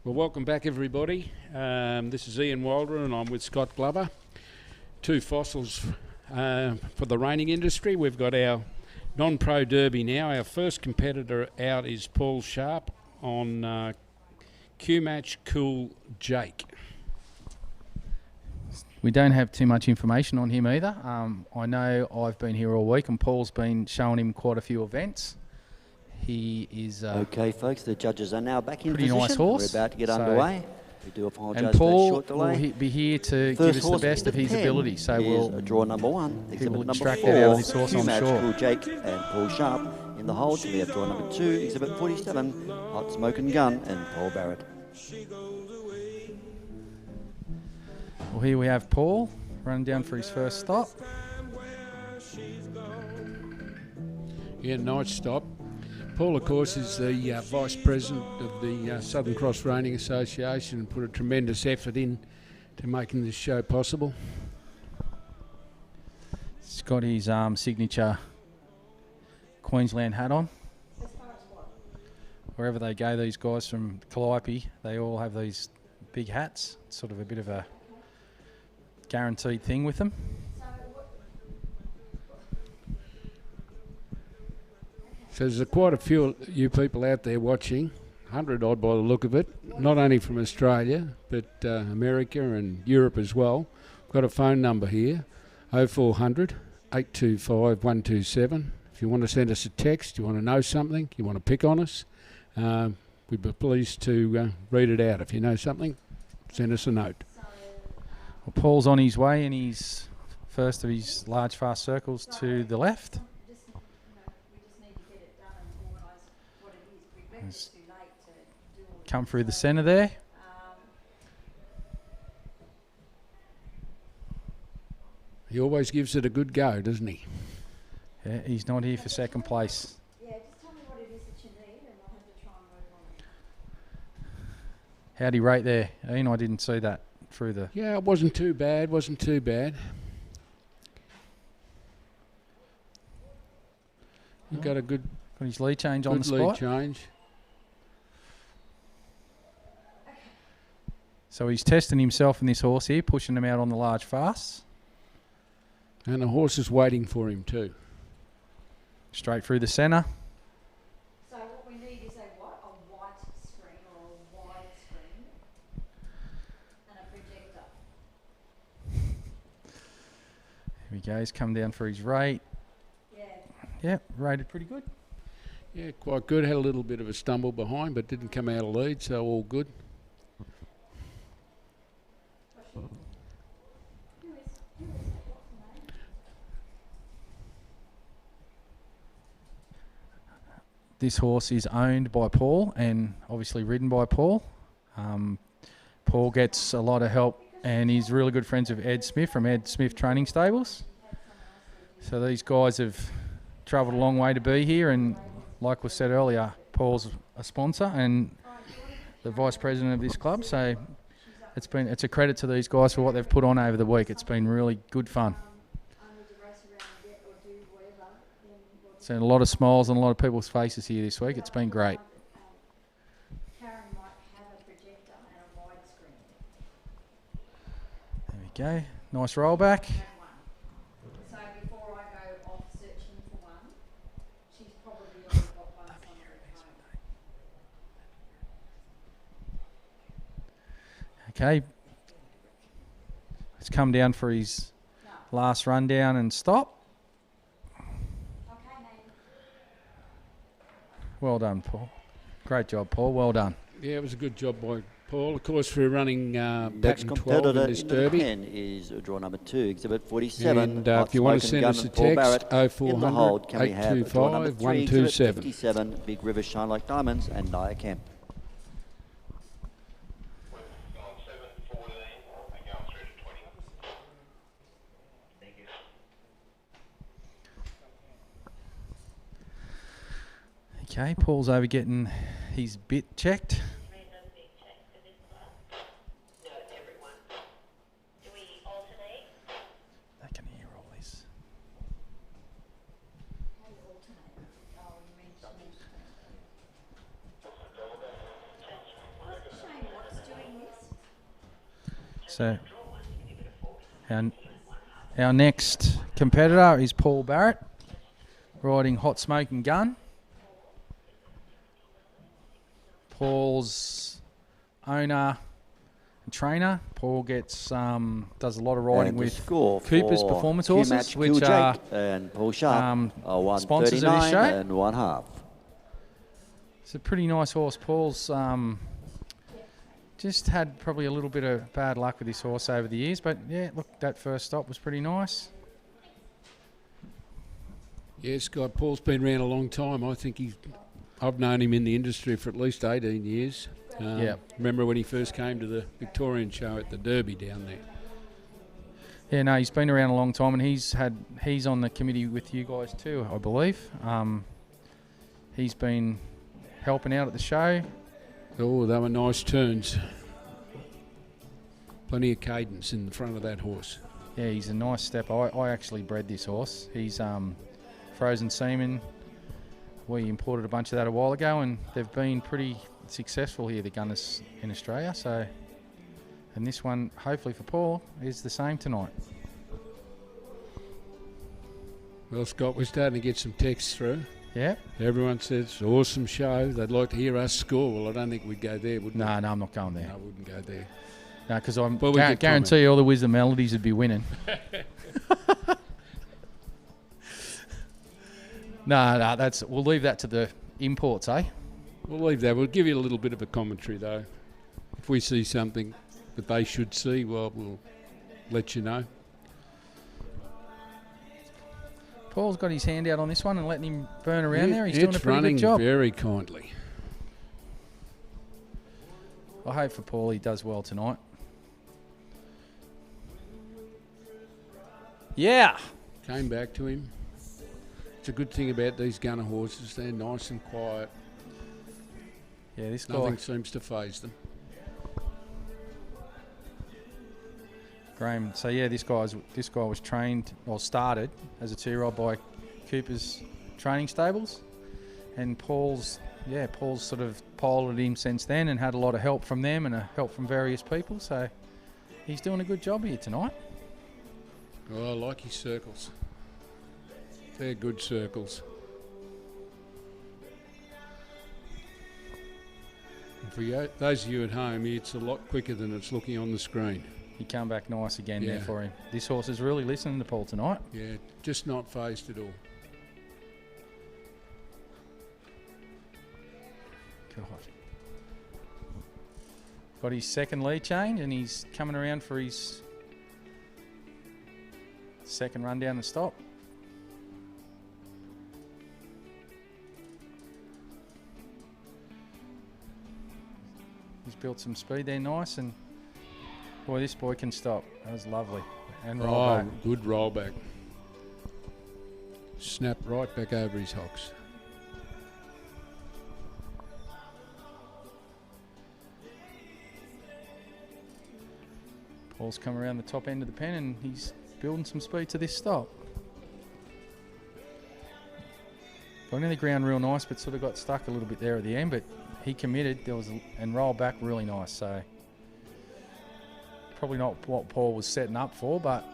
Well, welcome back, everybody. This is Ian Wilder, and I'm with Scott Glover. Two fossils for the reining industry. We've got our non-pro derby now. Our first competitor out is Paul Sharp on Q-Match Cool Jake. We don't have too much information on him either. I know I've been here all week and Paul's been showing him quite a few events. He is okay, folks, the judges are now back in pretty position. nice horse. We're about to get underway. We do apologise and for Paul that short delay. will be here to First give us the best of his ability. So we'll draw number one. he will Exhibit number extract 4. that out of this horse, I'm Q-Match sure. Cool Jake and Paul Sharp in the hold. We have draw number 2, exhibit 47, Hot Smoking Gun and Paul Barrett. Well, here we have Paul running down for his first stop. Yeah, nice stop. Paul, of course, is the Vice President of the Southern Cross Reining Association and put a tremendous effort in to making this show possible. He's got his signature Queensland hat on. Wherever they go, these guys from Calliope, they all have these big hats. It's sort of a bit of a guaranteed thing with them. So there's quite a few of you people out there watching, 100 odd by the look of it, not only from Australia, but America and Europe as well. We've got a phone number here, 0400 825 127. If you want to send us a text, you want to know something, you want to pick on us, we'd be pleased to read it out. If you know something, send us a note. Well, Paul's on his way in his first of his large fast circles to the left. He's come through the centre there. He always gives it a good go, doesn't he? Yeah, he's not here for second place. Yeah, just tell me what it is that you need and I'll have to try and move on it. How'd he rate there, Ian? I didn't see that through the... Yeah, it wasn't too bad, He got a good his lead change on the lead spot. change. So he's testing himself in this horse here, pushing him out on the large fast. And the horse is waiting for him too. Straight through the centre. So what we need is a what? A white screen or a wide screen and a projector. Here we go, he's come down for his rate. Yeah. Yeah, rated pretty good. Yeah, quite good. Had a little bit of a stumble behind, but didn't come out of lead, so all good. This horse is owned by Paul and obviously ridden by Paul. Paul gets a lot of help and he's really good friends with Ed Smith from Ed Smith Training Stables. So these guys have travelled a long way to be here, and like was said earlier, Paul's a sponsor and the vice president of this club. So it's a credit to these guys for what they've put on over the week. It's been really good fun. Seen a lot of smiles on a lot of people's faces here this week. It's been great. Karen might have a projector and a wide screen. There we go. Nice roll back. So before I go off searching for one, she's probably already got one somewhere at home. Okay. He's come down for his last run down and stop. Well done, Paul. Great job, Paul. Well done. Yeah, it was a good job by Paul. Of course, we're running Next pattern 12 in competitor this in the derby. pen is draw number 2, exhibit 47. And Hot if you want to Smoking send Gun us a and Paul text, Barrett. In the 0400 hold, can we have draw number 825 3, exhibit 127. 57, Big River Shine Like Diamonds and Nia Kemp. Okay, Paul's over getting his bit checked. They can hear all this. Shame what So our next competitor is Paul Barrett, riding Hot Smoking Gun. Paul's owner and trainer. Paul gets does a lot of riding And the with score Cooper's for Performance Q horses, Match which Kill are Jake and Paul Sharp are sponsors of this 139 show. and 1/2. It's a pretty nice horse. Paul's just had probably a little bit of bad luck with this horse over the years, but yeah, look, that first stop was pretty nice. Yeah, Scott, Paul's been around a long time. I think I've known him in the industry for at least 18 years. Yeah. Remember when he first came to the Victorian show at the Derby down there? Yeah, no, he's been around a long time, and he's on the committee with you guys too, I believe. He's been helping out at the show. Oh, they were nice turns. Plenty of cadence in the front of that horse. Yeah, he's a nice step. I actually bred this horse. He's Frozen Seaman. We imported a bunch of that a while ago, and they've been pretty successful here, the Gunners in Australia. So, and this one, hopefully for Paul, is the same tonight. Well, Scott, we're starting to get some texts through. Yeah. Everyone says, awesome show. They'd like to hear us score. Well, I don't think we'd go there, would we? No, I'm not going there. No, I wouldn't go there. No, because But we get guarantee you all the Wisdom Melodies would be winning. No, we'll leave that to the imports, eh? We'll leave that. We'll give you a little bit of a commentary, though. If we see something that they should see, well, we'll let you know. Paul's got his hand out on this one and letting him burn around there. He's doing a It's pretty running good job. very kindly. I hope for Paul he does well tonight. Yeah. Came back to him. It's a good thing about these gunner horses. They're nice and quiet. Yeah, this guy. Nothing seems to faze them. Graham. So yeah, this guy was trained or started as a 2-year-old by Cooper's training stables, and Paul's sort of piloted him since then and had a lot of help from them and help from various people. So he's doing a good job here tonight. Oh, I like his circles. They're good circles. And for those of you at home, it's a lot quicker than it's looking on the screen. He come back nice again Yeah. there for him. This horse is really listening to Paul tonight. Yeah, just not phased at all. God. Got his second lead change and he's coming around for his second run down the stop. He's built some speed there nice, and boy, this boy can stop. That was lovely. And roll back. Good rollback. Snap right back over his hocks. Paul's come around the top end of the pen and he's building some speed to this stop. Got in the ground real nice, but sort of got stuck a little bit there at the end, but he committed and rolled back really nice. So probably not what Paul was setting up for, but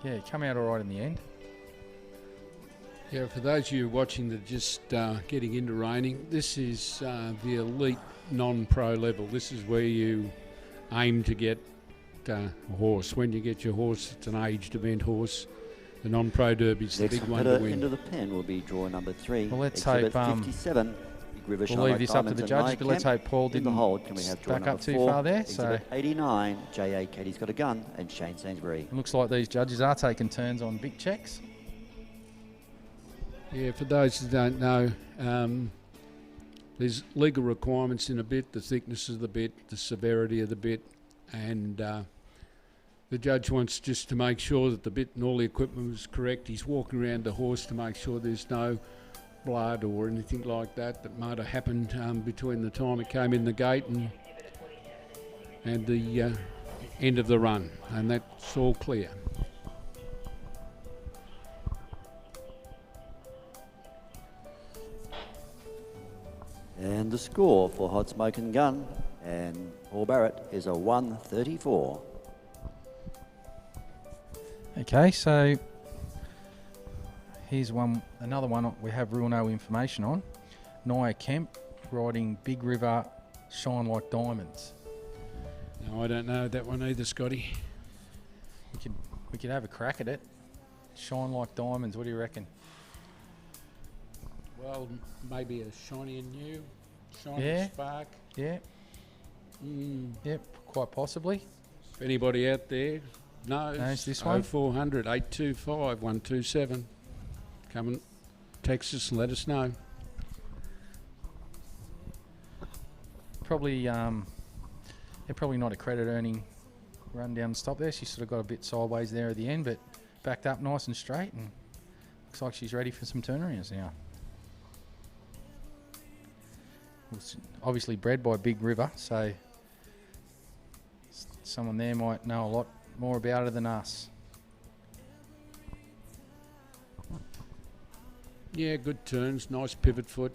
yeah, he come out all right in the end. Yeah, for those of you watching that are just getting into reining, this is the elite non-pro level. This is where you aim to get a horse. When you get your horse, it's an aged event horse. The non-pro derby's the Next big one to competitor win. into the pen will be draw number 3. Well, let's Exhibit hope, 57. Big River We'll Shine leave Like this up to Diamonds the and judges, Nike but let's Camp. hope Paul In the didn't hold, can we have draw back number up too 4? far there. Exhibit So 89, J.A. Katie's Got a Gun, and Shane Sainsbury. it looks like these judges are taking turns on big checks. Yeah, for those who don't know, there's legal requirements in a bit, the thickness of the bit, the severity of the bit, and the judge wants just to make sure that the bit and all the equipment was correct. He's walking around the horse to make sure there's no blood or anything like that might have happened between the time it came in the gate and the end of the run, and that's all clear. And the score for Hot Smoking Gun And Paul Barrett is a 134. Okay, so here's another one we have real no information on. Nia Kemp riding Big River Shine Like Diamonds. No, I don't know that one either, Scotty. We could have a crack at it. Shine Like Diamonds, what do you reckon? Well, maybe a shiny and new, shiny spark. Yeah. Yep, quite possibly. If anybody out there knows this one? 0400 825 127. Come and text us and let us know. Probably, probably not a credit earning run down the stop there. She sort of got a bit sideways there at the end, but backed up nice and straight, and looks like she's ready for some turnarounds now. Obviously bred by Big River, so someone there might know a lot more about her than us. Yeah, good turns, nice pivot foot.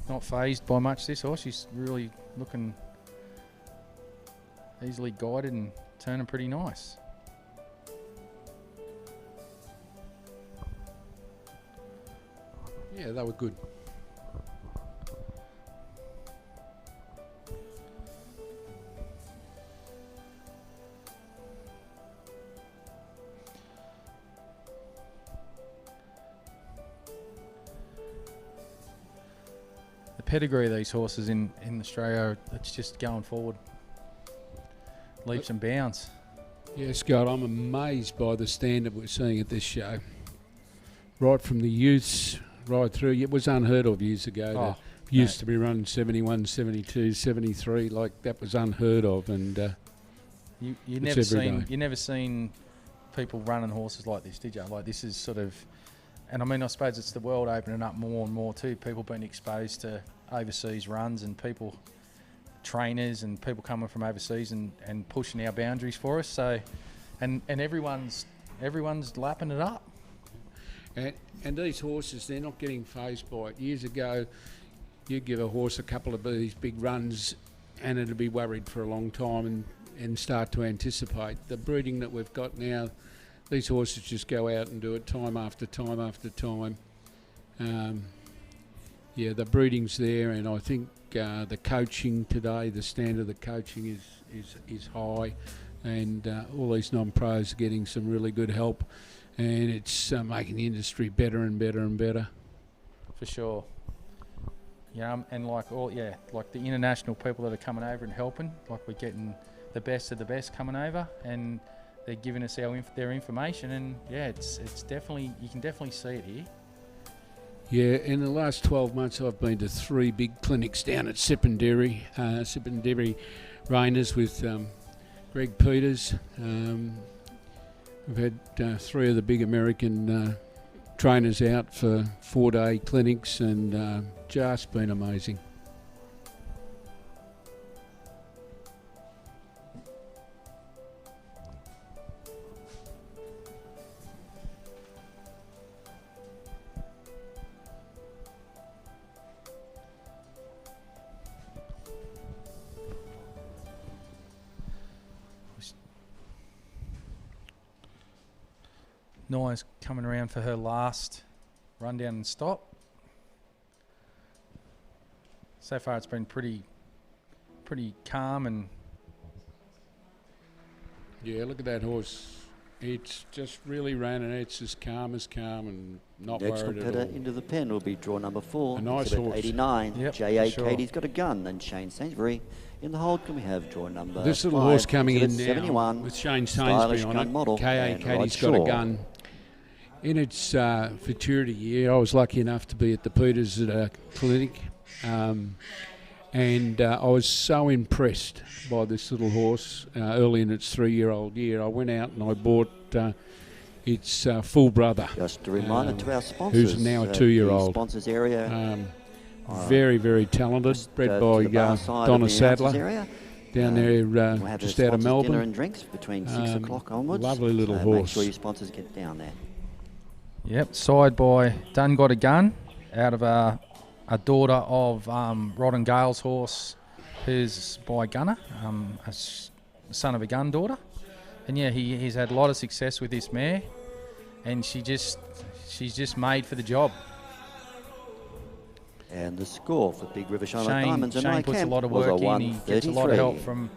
Not phased by much, this horse. She's really looking easily guided and turning pretty nice. Yeah, they were good. The pedigree of these horses in Australia, it's just going forward. Leaps and bounds. Yeah, Scott, I'm amazed by the standard we're seeing at this show. Right from the youths right through. It was unheard of years ago. Used to be running 71, 72, 73. Like, that was unheard of. And you never seen people running horses like this, did you? Like, this is sort of, and I mean, I suppose it's the world opening up more and more too. People being exposed to overseas runs, and people, trainers and people coming from overseas and pushing our boundaries for us. So, and everyone's lapping it up. And these horses, they're not getting phased by it. Years ago, you give a horse a couple of these big runs and it'll be worried for a long time and start to anticipate. The breeding that we've got now, these horses just go out and do it time after time after time. Yeah, the breeding's there, and I think the coaching today, the standard of the coaching is high, and all these non-pros are getting some really good help, and it's making the industry better and better and better. For sure. Yeah, and like the international people that are coming over and helping, like we're getting the best of the best coming over, and they're giving us their information, and yeah, it's definitely, you can definitely see it here. Yeah, in the last 12 months I've been to 3 big clinics down at Sippenderry Reiners with Greg Peters. We've had 3 of the big American trainers out for 4-day clinics, and just been amazing. Nia's coming around for her last run down and stop. So far it's been pretty calm, and yeah, look at that horse. It's just really ran, and it's as calm and not Next worried at competitor all. into the pen will be draw number 4. A nice Exhibit horse. 89. Yep, J.A. sure. Katie's got a gun, and Shane Sainsbury. In the hold, can we have draw number This little 5, horse coming in exhibit now 71, with Shane stylish Sainsbury on gun it. model, K.A. and Katie's Rod got a Shaw. gun. In its futurity year, I was lucky enough to be at the Peters at a clinic, and I was so impressed by this little horse early in its 3-year-old year. I went out and I bought its full brother, Just a reminder to our sponsors. who's now a the 2-year-old. sponsors area. Very, very talented, bred to by the bar side of Donna the Sadler announcers area. down there We'll have just the out of sponsors dinner Melbourne. and drinks between 6 o'clock onwards. Lovely little so horse. Make sure your sponsors get down there. yep, side by Done Got a Gun out of a daughter of Rod and Gale's horse, who's by Gunner, son of a gun daughter. And yeah, he's had a lot of success with this mare, and she's just made for the job. And the score for Big River Charlotte Diamonds and Shane puts a lot of work in. He gets a lot of help from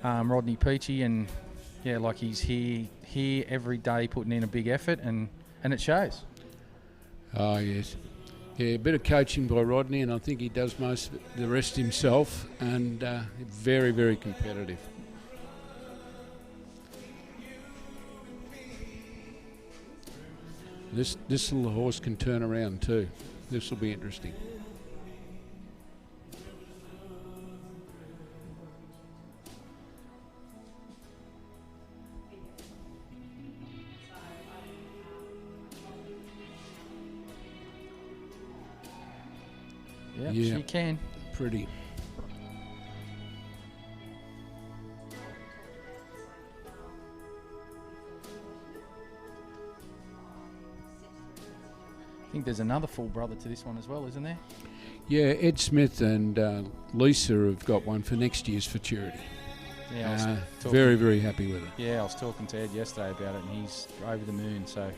Rodney Peachy, and yeah, like he's here every day putting in a big effort, and it shows. Oh, yes. Yeah, a bit of coaching by Rodney, and I think he does most of the rest himself, and very, very competitive. This little horse can turn around too. This will be interesting. Yep, Yeah. she can. Pretty. I think there's another full brother to this one as well, isn't there? Yeah, Ed Smith and Lisa have got one for next year's futurity. Yeah, I was talking- very, very happy with it. Yeah, I was talking to Ed yesterday about it, and he's over the moon. So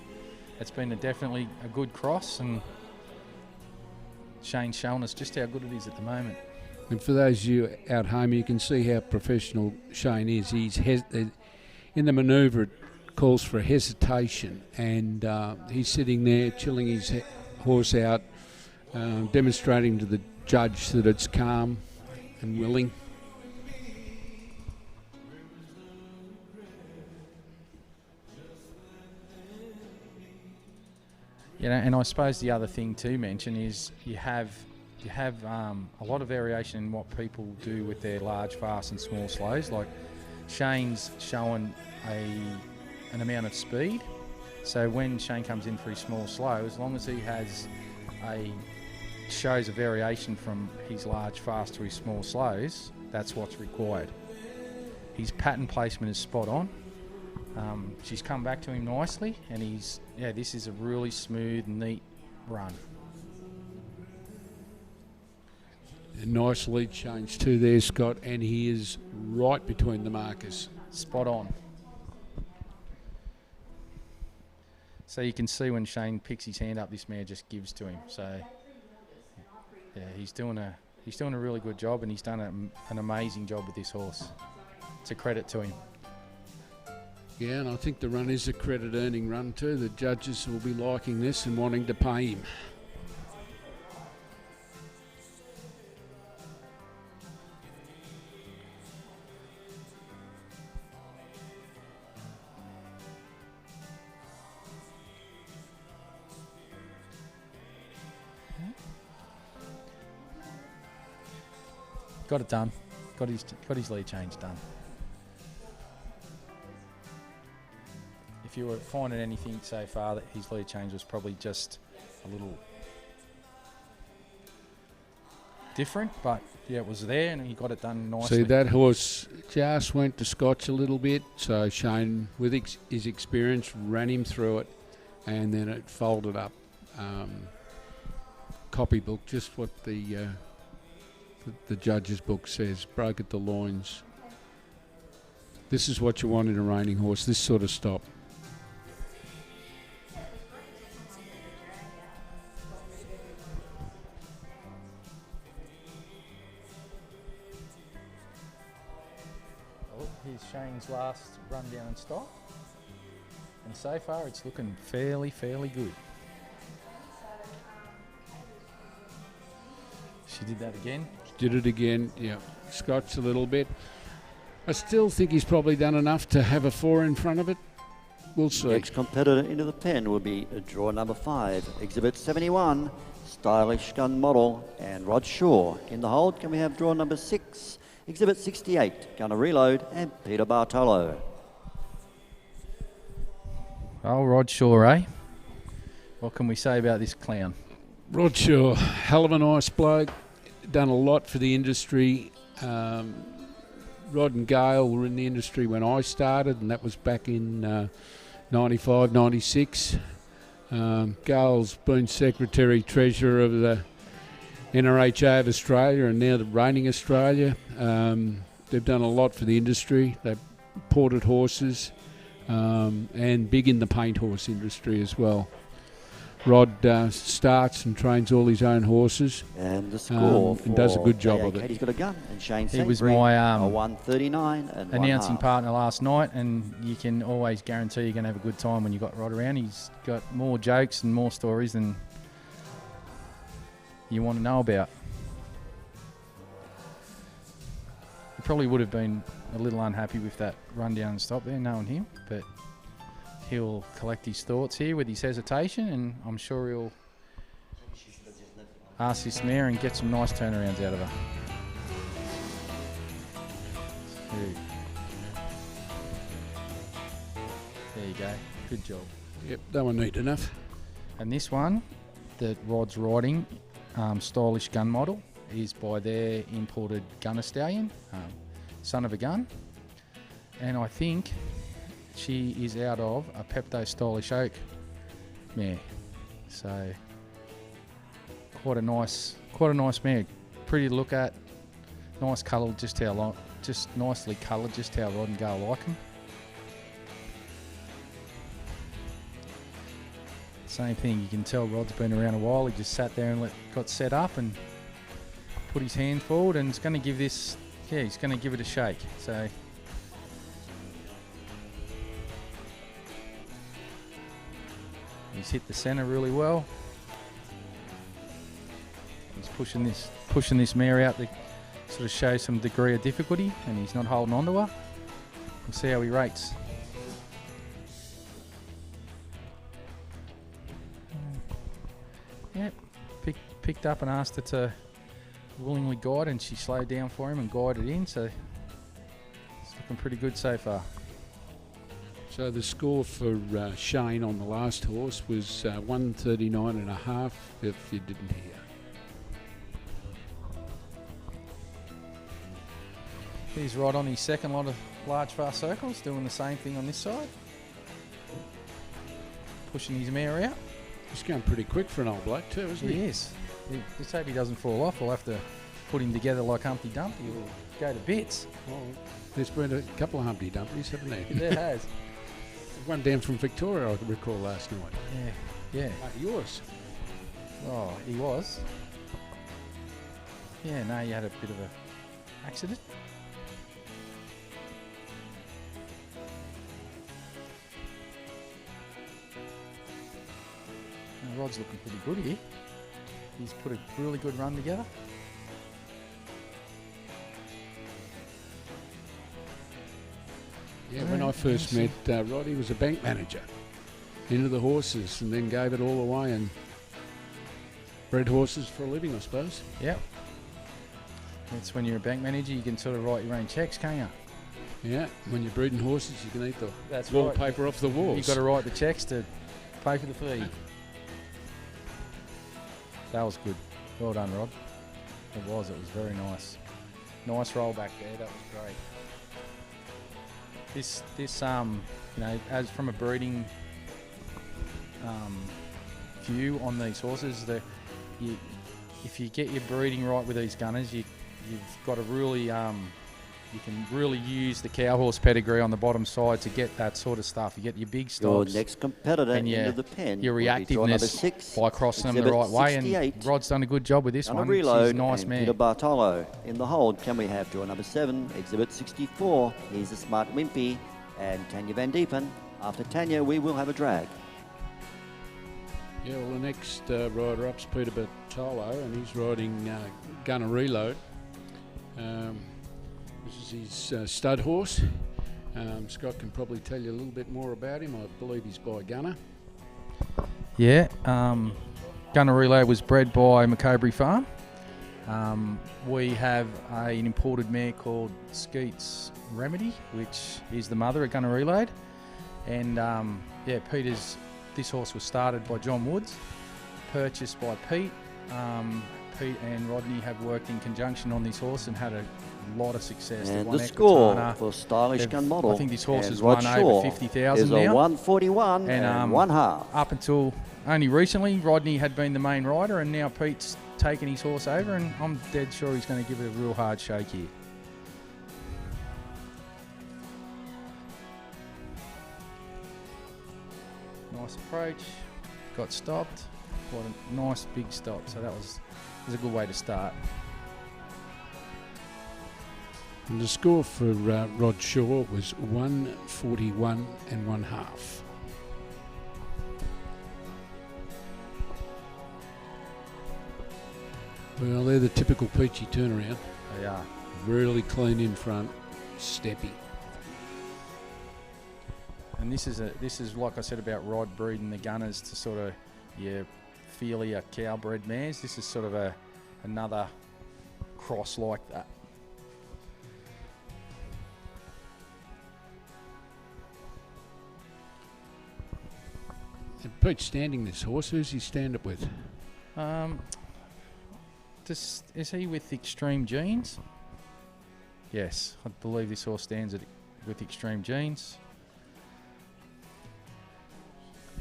it's been definitely a good cross, and Shane's shown us just how good it is at the moment. And for those of you out home, you can see how professional Shane is. He's in the manoeuvre. It calls for hesitation, and he's sitting there chilling his horse out, demonstrating to the judge that it's calm and willing. You know, and I suppose the other thing to mention is you have a lot of variation in what people do with their large, fast and small slows. Like Shane's showing an amount of speed, so when Shane comes in for his small slow, as long as he shows a variation from his large fast to his small slows, that's what's required. His pattern placement is spot on. She's come back to him nicely, and this is a really smooth, neat run. A nice lead change too there, Scott, and he is right between the markers. Spot on. So you can see when Shane picks his hand up, this mare just gives to him. So yeah, he's doing a really good job, and he's done an amazing job with this horse. It's a credit to him. Yeah, and I think the run is a credit-earning run too. The judges will be liking this and wanting to pay him. Got it done. Got his lead change done. If you were finding anything so far, that his lead change was probably just a little different, but yeah, it was there, and he got it done nicely. See, that horse just went to scotch a little bit, so Shane, with his experience, ran him through it, and then it folded up. Copybook, just what the judge's book says, broke at the loins. This is what you want in a reining horse, this sort of stop. Oh, here's Shane's last run down and stop. And so far it's looking fairly good. She did that again. Did it again, yeah. Scotched a little bit. I still think he's probably done enough to have a 4 in front of it. We'll see. Next competitor into the pen will be draw number 5, Exhibit 71, Stylish Gun Model, and Rod Shaw. In the hold, can we have draw number 6, Exhibit 68, Gunner Reload, and Peter Bartolo. Oh, Rod Shaw, eh? What can we say about this clown? Rod Shaw, hell of a nice bloke, done a lot for the industry. Rod and Gale were in the industry when I started, and that was back in 95, 96. Gale's been Secretary Treasurer of the NRHA of Australia and now the Reining Australia. They've done a lot for the industry. They've ported horses and big in the paint horse industry as well. Rod starts and trains all his own horses. And the score and does a good job of it. Katie's got a gun, and Shane He was Sainsbury, my a 139 and announcing 1/2. partner last night, and you can always guarantee you're going to have a good time when you got Rod around. He's got more jokes and more stories than you want to know about. He probably would have been a little unhappy with that run down and stop there, knowing him, but he'll collect his thoughts here with his hesitation, and I'm sure he'll ask his mare and get some nice turnarounds out of her. There you go. Good job. Yep, that one neat enough. And this one that Rod's riding, Stylish Gun Model, is by their imported gunner stallion, Son of a Gun. And I think she is out of a Pepto Stylish Oak mare. So quite a nice mare. Pretty to look at. Nice colour, just nicely coloured, just how Rod and Gail like them. Same thing, you can tell Rod's been around a while. He just sat there and got set up and put his hand forward, and he's going to give this, he's going to give it a shake. So he's hit the centre really well. He's pushing this mare out to sort of show some degree of difficulty, and he's not holding on to her. We'll see how he rates. Yep, picked up and asked her to willingly guide, and she slowed down for him and guided in, so it's looking pretty good so far. So the score for Shane on the last horse was 139.5, if you didn't hear. He's right on his second lot of large fast circles, doing the same thing on this side. Pushing his mare out. He's going pretty quick for an old bloke too, isn't he? He is. Let's hope he doesn't fall off. We'll have to put him together like Humpty Dumpty. We'll go to bits. Well, there's been a couple of Humpty Dumpies, haven't there? There has. One down from Victoria, I recall last night. Yeah. Yours. Oh, he was. Yeah, no, you had a bit of a accident. Rod's looking pretty good here. He's put a really good run together. Yeah, when I first met Rod, he was a bank manager into the horses, and then gave it all away and bred horses for a living, I suppose. Yep. That's when you're a bank manager, you can sort of write your own checks, can't you? Yeah, when you're breeding horses, you can eat the That's wallpaper off the walls. You've got to write the checks to pay for the fee. That was good. Well done, Rod. It was very nice. Nice roll back there, that was great. This you know, as from a breeding view on these horses, if you get your breeding right with these gunners, you've got to really you can really use the cow horse pedigree on the bottom side to get that sort of stuff. You get your big Your stops. next competitor and into the pen. your will be draw number reactiveness 6, by crossing them the exhibit right way. 68. And Rod's done a good job with this On a one. reload, She's a nice and man. Peter Bartolo in the hold. Can we have draw number 7, exhibit 64? He's a Smart Wimpy and Tanya Van Diepen. After Tanya, we will have a drag. Yeah, well, the next rider up's Peter Bartolo, and he's riding Gunner Reload. This is his stud horse. Scott can probably tell you a little bit more about him. I believe he's by Gunner. Yeah, Gunner Relay was bred by McCobury Farm. We have an imported mare called Skeet's Remedy, which is the mother of Gunner Reload. And yeah, this horse was started by John Woods, purchased by Pete. Pete and Rodney have worked in conjunction on this horse and had a lot of success. And the score for Stylish Gun Model. I think this horse has Rod won Shaw over 50,000 is now. a 141 and 1/2. Up until only recently, Rodney had been the main rider, and now Pete's taken his horse over, and I'm dead sure he's going to give it a real hard shake here. Nice approach, got stopped. What a nice big stop. So that was a good way to start. And the score for Rod Shaw was 141 and 1/2. Well, they're the typical Peachy turnaround. They are. Really clean in front, steppy. And this is like I said about Rod breeding the gunners to sort of feelier cow-bred mares. This is sort of another cross like that. And Pete's standing this horse. Who's he stand up with? Is he with Extreme Genes? Yes, I believe this horse stands with Extreme Genes.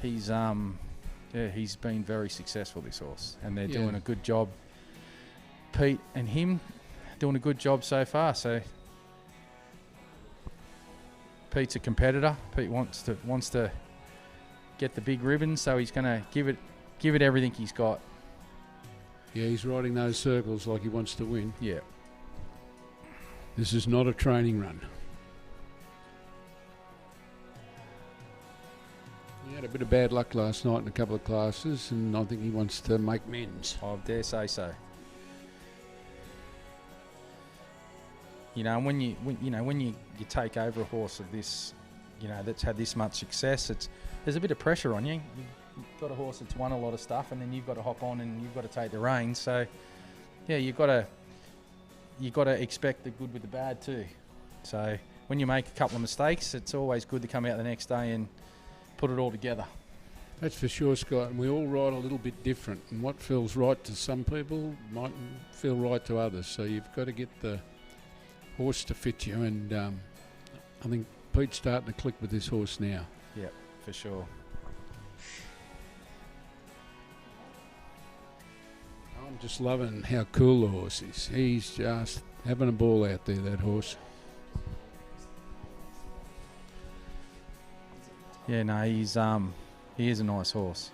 He's been very successful, this horse, and they're doing a good job. Pete and him doing a good job so far. So Pete's a competitor. Pete wants to get the big ribbon, so he's going to give it everything he's got. Yeah, he's riding those circles like he wants to win. Yeah. This is not a training run. He had a bit of bad luck last night in a couple of classes, and I think he wants to make amends. I dare say so. You know, when you take over a horse of this, that's had this much success, there's a bit of pressure on you. You've got a horse that's won a lot of stuff, and then you've got to hop on and you've got to take the reins. So, yeah, you've got to expect the good with the bad too. So when you make a couple of mistakes, it's always good to come out the next day and put it all together. That's for sure, Scott. And we all ride a little bit different, and what feels right to some people mightn't feel right to others. So you've got to get the horse to fit you, and I think Pete's starting to click with this horse now. Yeah, for sure. I'm just loving how cool the horse is. He's just having a ball out there, that horse. Yeah, no, he is a nice horse.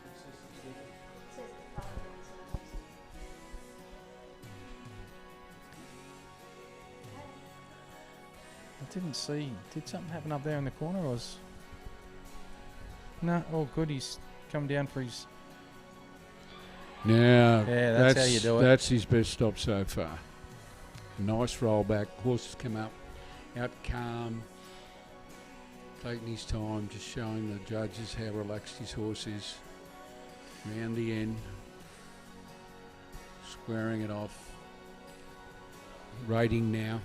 I didn't see. Did something happen up there in the corner? Or was no? All good. He's come down for his. Now, Yeah, that's how you do it. That's his best stop so far. Nice roll back. Horse has come up, out calm, taking his time, just showing the judges how relaxed his horse is. Round the end, squaring it off. Rating now.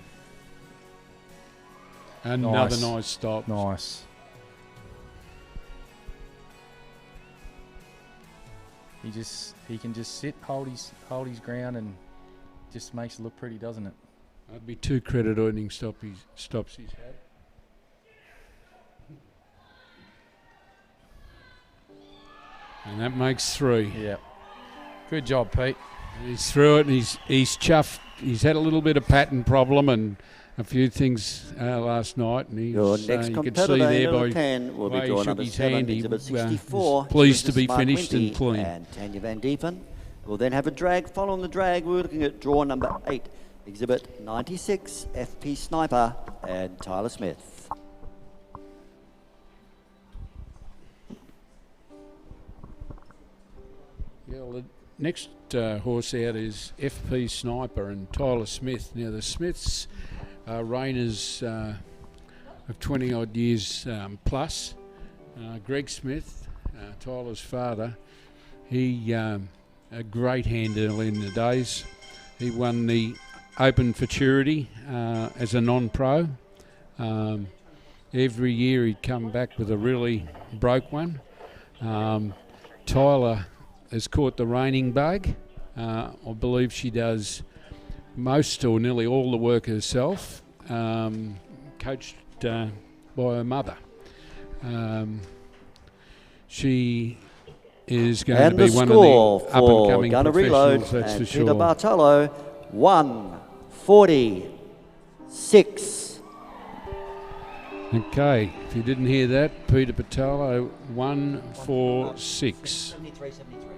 Another nice stop. Nice. He can just sit, hold his ground, and just makes it look pretty, doesn't it? That'd be 2 credit earning stops he's had. And that makes 3. Yeah. Good job, Pete. And he's through it, and he's chuffed. He's had a little bit of pattern problem and a few things last night, and he's, Your next you could competitor see there in by 10 will way be he draw shook number his 7, hand, he exhibit was 64. pleased to Mr. be Smart finished and Winty clean. And Tanya Van Diepen will then have a drag. Following the drag, we're looking at draw number 8, exhibit 96, FP Sniper and Tyler Smith. Yeah, well, the next horse out is FP Sniper and Tyler Smith. Now, the Smiths are reigners of 20 odd years plus. Greg Smith, Tyler's father, he a great handler in the days. He won the Open Futurity as a non-pro. Every year he'd come back with a really broke one. Tyler has caught the Reining bug. I believe she does most or nearly all the work herself, coached by her mother. She is going And to be the one score of the for up-and-coming Gunner Reload professionals, that's and for Peter sure. Bartolo, 146. Okay, if you didn't hear that, Peter Patalo, 146. 73, 73.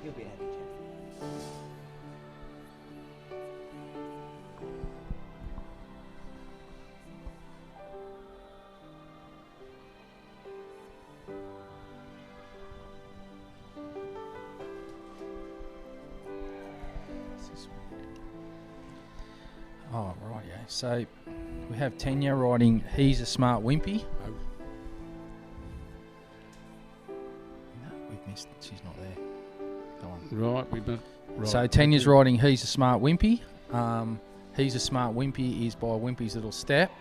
He'll be happy, Jeff. Oh, right, yeah. So we have Tanya riding He's a Smart Wimpy. No, we've missed. She's not there. Go on. Right, we've got. Right. So Tanya's riding He's a Smart Wimpy. He's a Smart Wimpy is by Wimpy's Little Step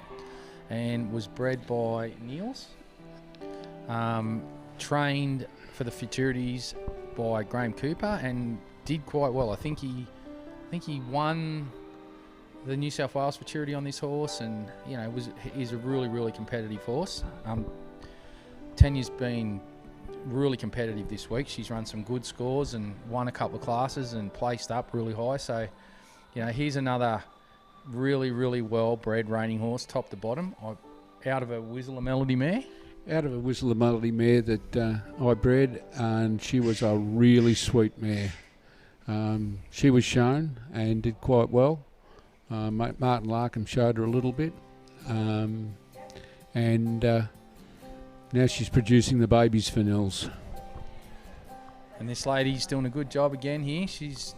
and was bred by Niels. Trained for the futurities by Graham Cooper and did quite well. I think he won the New South Wales futurity on this horse, and is a really competitive horse. Tanya's been really competitive this week. She's run some good scores and won a couple of classes and placed up really high. So, here's another really well bred reining horse, top to bottom, out of a Whistler Melody mare. Out of a Whistler Melody mare that I bred, and she was a really sweet mare. She was shown and did quite well. Martin Larkham showed her a little bit, and now she's producing the babies for Nils. And this lady's doing a good job again here. She's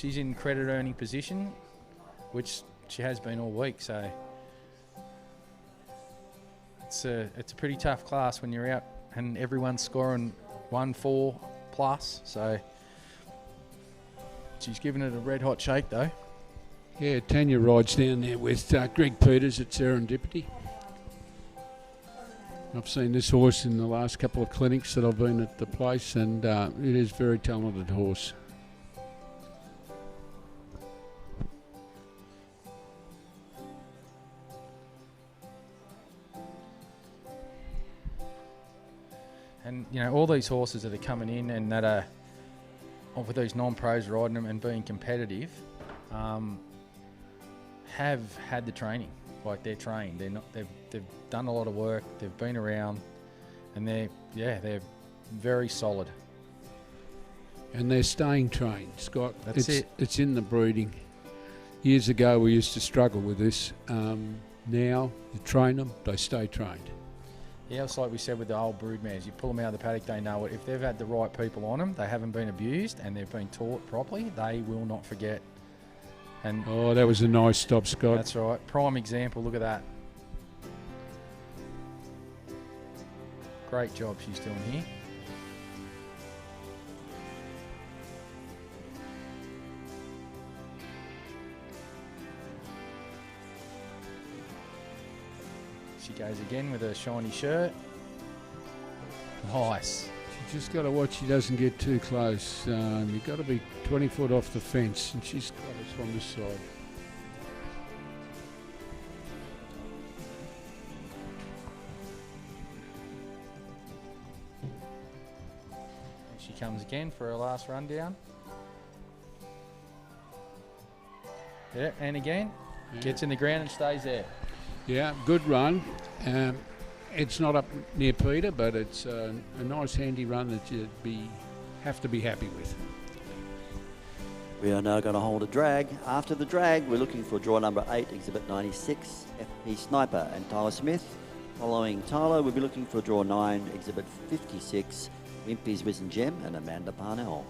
in credit earning position, which she has been all week. So it's a pretty tough class when you're out and everyone's scoring 1-4 plus. So she's giving it a red hot shake though. Yeah, Tanya rides down there with Greg Peters at Serendipity. I've seen this horse in the last couple of clinics that I've been at the place, and it is a very talented horse. And all these horses that are coming in and that are with these non-pros riding them and being competitive, have had the training. Like, they're trained. They've done a lot of work. They've been around, and they're very solid. And they're staying trained, Scott. That's it. It's in the breeding. Years ago, we used to struggle with this. Now, you train them, they stay trained. Yeah, it's like we said with the old brood mares. You pull them out of the paddock, they know it. If they've had the right people on them, they haven't been abused, and they've been taught properly, they will not forget. And Oh, that was a nice stop, Scott. that's right. Prime example. Look at that. Great job she's doing here. She goes again with her shiny shirt. Nice. You just got to watch she doesn't get too close. You've got to be 20 foot off the fence, and she's got us on this side. And she comes again for her last run down. Yeah, and again, gets in the ground and stays there. Yeah, good run. It's not up near Peter, but it's a nice handy run that you'd have to be happy with. We are now going to hold a drag. After the drag, we're looking for draw number 8, exhibit 96, FP Sniper and Tyler Smith. Following Tyler, we'll be looking for draw 9, exhibit 56, Wimpy's Wiz and Gem and Amanda Parnell.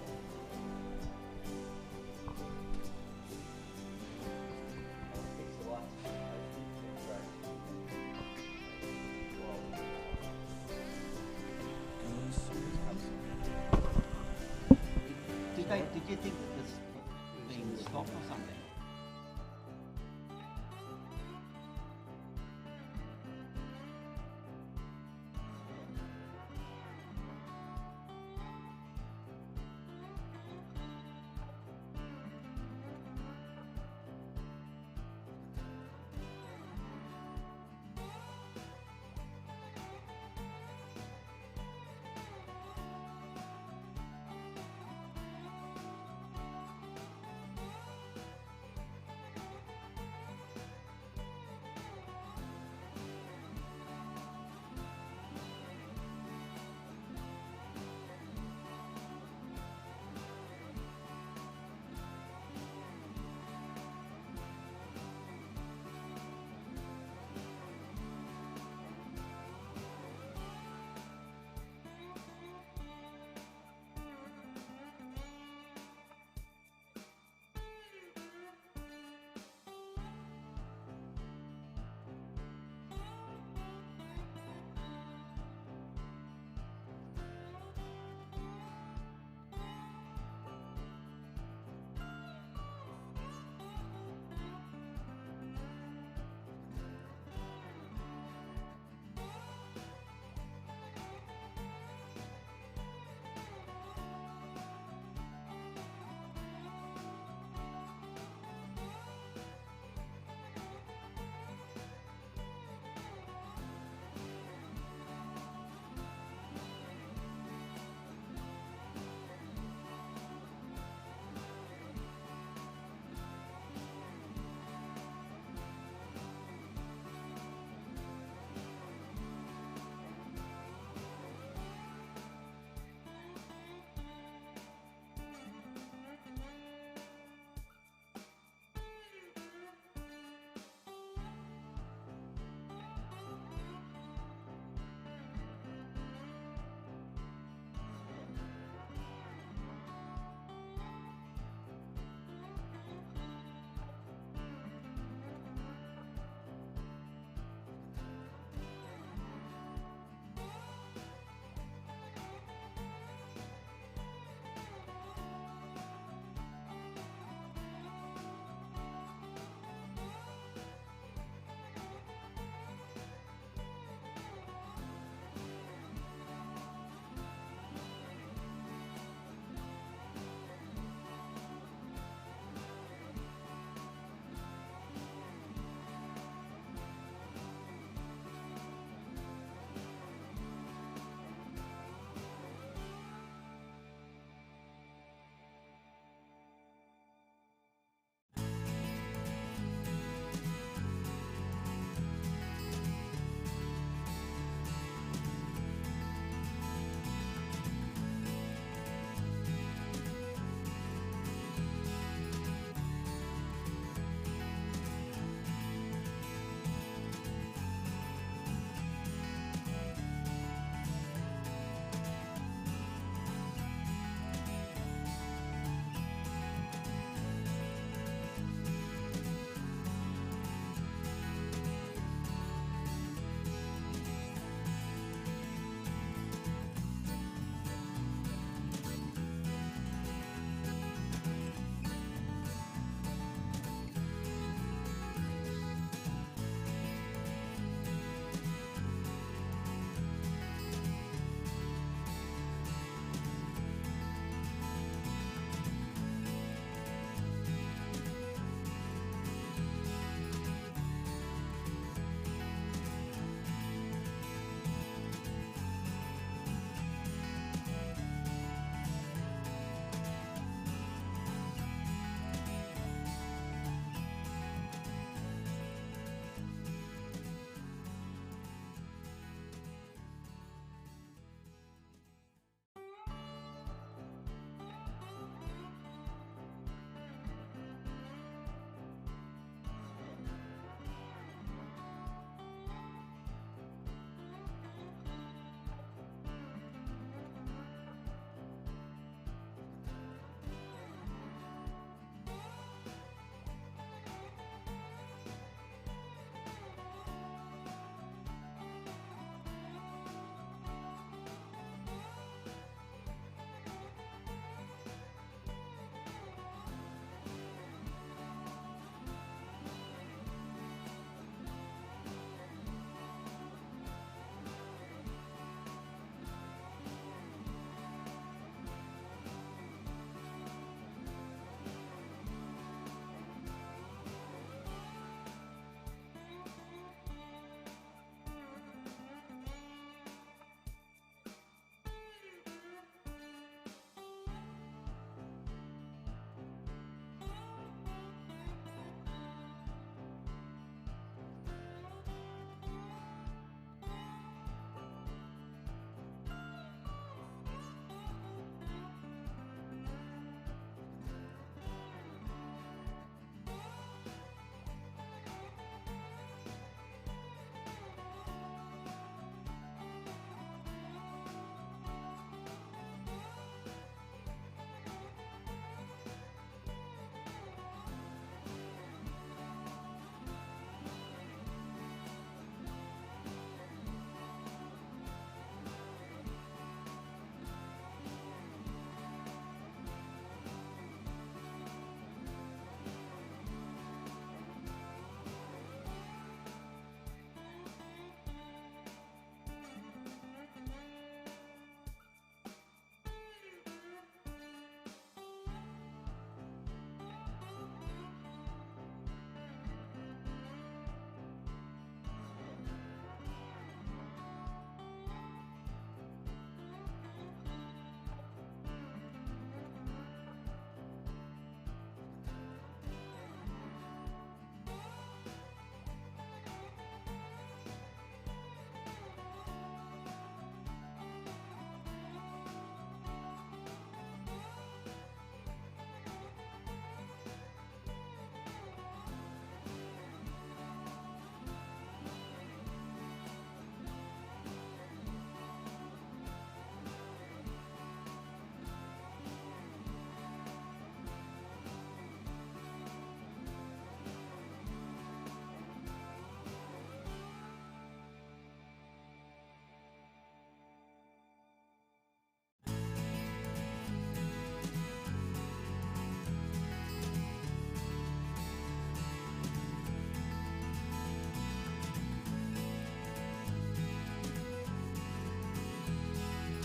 Did you think that this was being stopped or something?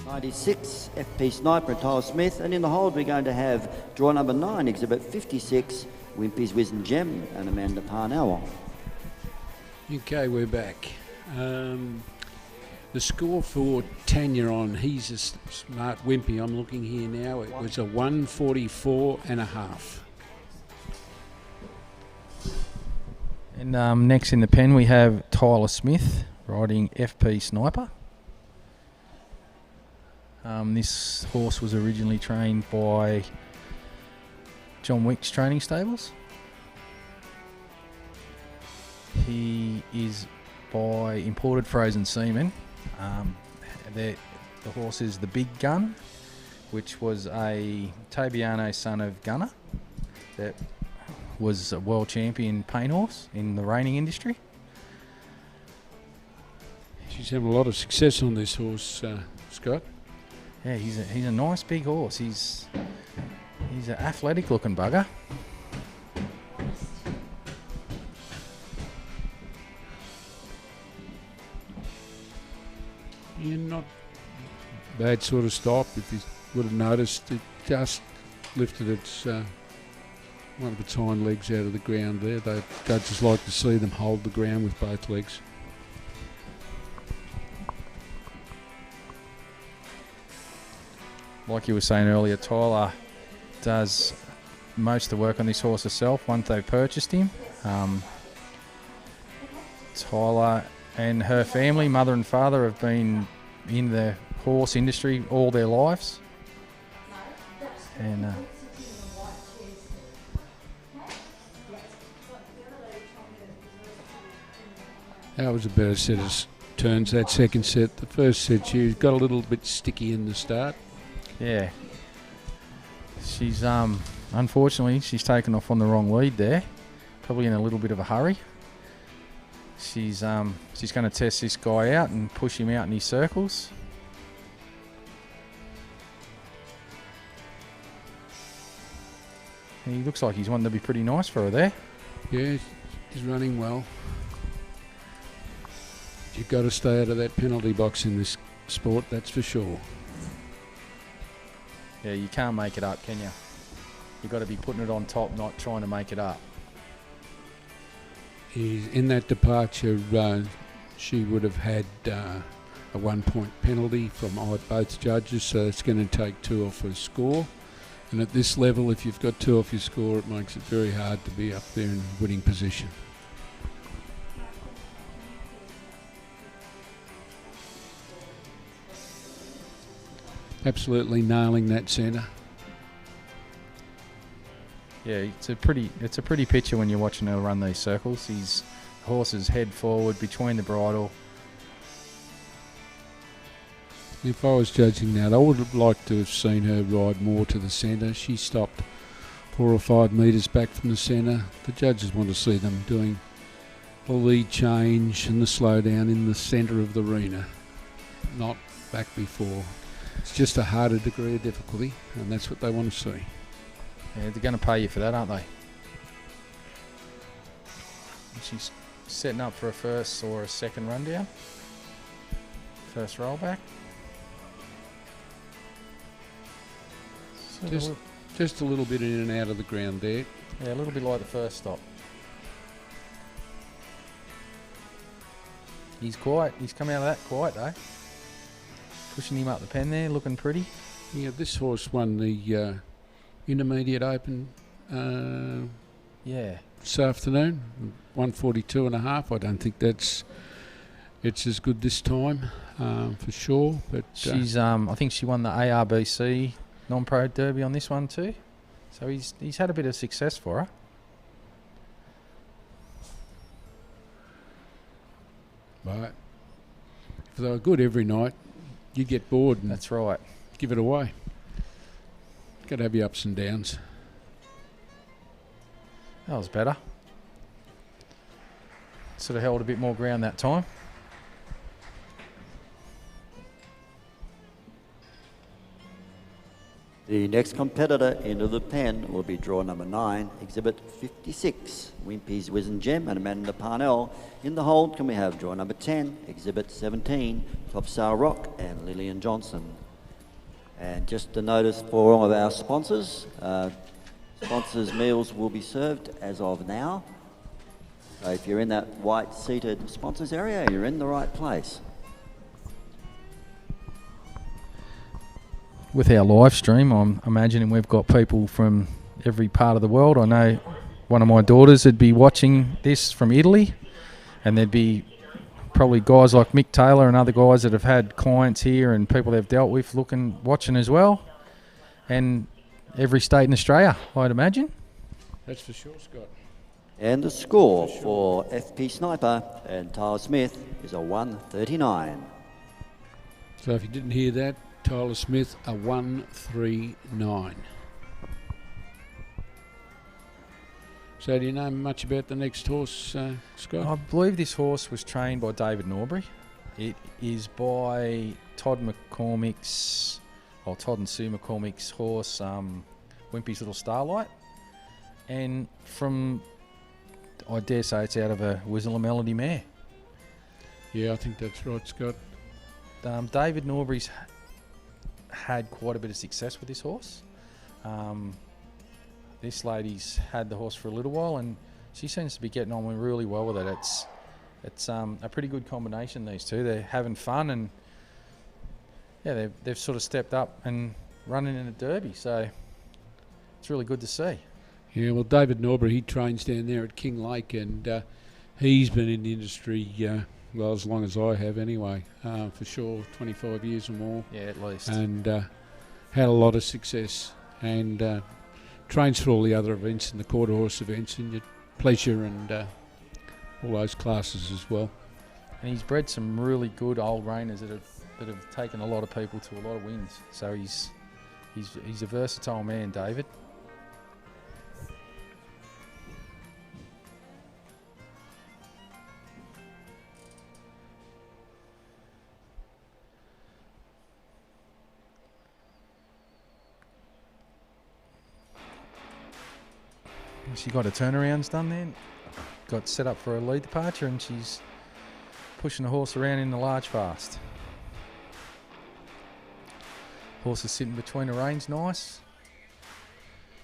96, FP Sniper and Tyler Smith. And in the hold, we're going to have draw number 9, exhibit 56, Wimpy's Whiz and Gem and Amanda Parnell. Okay, we're back. The score for Tanya on He's a Smart Wimpy, I'm looking here now, it was a 144.5. And next in the pen we have Tyler Smith riding FP Sniper. This horse was originally trained by John Wick's training stables. He is by Imported Frozen Seaman. The horse is the Big Gun, which was a Tobiano son of Gunner that was a world champion paint horse in the reining industry. She's having a lot of success on this horse, Scott. Yeah, he's a nice big horse. He's an athletic looking bugger. Yeah, not bad sort of stop. If you would have noticed, it just lifted its one of its hind legs out of the ground there. The judges like to see them hold the ground with both legs. Like you were saying earlier, Tyler does most of the work on this horse herself once they've purchased him. Tyler and her family, mother and father, have been in the horse industry all their lives. And that was a better set of turns, that second set. The first set, she got a little bit sticky in the start. yeah, she's unfortunately she's taken off on the wrong lead there, probably in a little bit of a hurry. She's going to test this guy out and push him out in his circles. And he looks like he's wanting to be pretty nice for her there. Yeah, he's running well. You've got to stay out of that penalty box in this sport, that's for sure. Yeah, you can't make it up, can you? You've got to be putting it on top, not trying to make it up. In that departure, she would have had a 1 point penalty from both judges, so it's going to take 2 off her score. And at this level, if you've got 2 off your score, it makes it very hard to be up there in winning position. Absolutely nailing that centre. Yeah, it's a pretty picture when you're watching her run these circles. His horse's head forward between the bridle. If I was judging that, I would have liked to have seen her ride more to the centre. She stopped 4 or 5 metres back from the centre. The judges want to see them doing the lead change and the slowdown in the centre of the arena, not back before. It's just a harder degree of difficulty, and that's what they want to see. Yeah, they're going to pay you for that, aren't they? She's setting up for a first or a second rundown. First rollback. Just a little bit in and out of the ground there. Yeah, a little bit like the first stop. He's quiet. He's come out of that quiet though. Pushing him up the pen there, looking pretty. Yeah, this horse won the Intermediate Open Yeah. this afternoon, 142.5. I don't think it's as good this time, for sure. But She's I think she won the ARBC non-pro derby on this one too. So he's had a bit of success for her. Right. If they were good every night, you get bored and That's right. give it away. Got to have your ups and downs. That was better. Sort of held a bit more ground that time. The next competitor into the pen will be draw number 9, exhibit 56, Wimpy's Whiz and Gem and Amanda Parnell. In the hold, can we have draw number 10, exhibit 17, Top Sour Rock and Lillian Johnson. And just a notice for all of our sponsors. Sponsors' meals will be served as of now. So if you're in that white seated sponsors area, you're in the right place. With our live stream, I'm imagining we've got people from every part of the world. I know one of my daughters would be watching this from Italy, and there'd be probably guys like Mick Taylor and other guys that have had clients here and people they've dealt with watching as well. And every state in Australia, I'd imagine. That's for sure, Scott. And the score for FP Sniper and Tyler Smith is a 139. So if you didn't hear that, Tyler Smith, a 139. So do you know much about the next horse, Scott? I believe this horse was trained by David Norbury. It is by Todd and Sue McCormick's horse, Wimpy's Little Starlight. And from, I dare say it's out of a Whistle a Melody mare. Yeah, I think that's right, Scott. David Norbury's had quite a bit of success with this horse. This lady's had the horse for a little while, and she seems to be getting on really well with it. It's a pretty good combination, these two. They're having fun, and yeah, they've sort of stepped up and running in a derby, so it's really good to see. Yeah, well, David Norbury, he trains down there at King Lake, and he's been in the industry, well, as long as I have anyway, for sure, 25 years or more. Yeah, at least. And had a lot of success, and trains for all the other events and the quarter horse events and your pleasure and all those classes as well. And he's bred some really good old reigners that have taken a lot of people to a lot of wins. So he's a versatile man, David. She got her turnarounds done then, got set up for a lead departure, and she's pushing the horse around in the large fast. Horse is sitting between the reins, nice.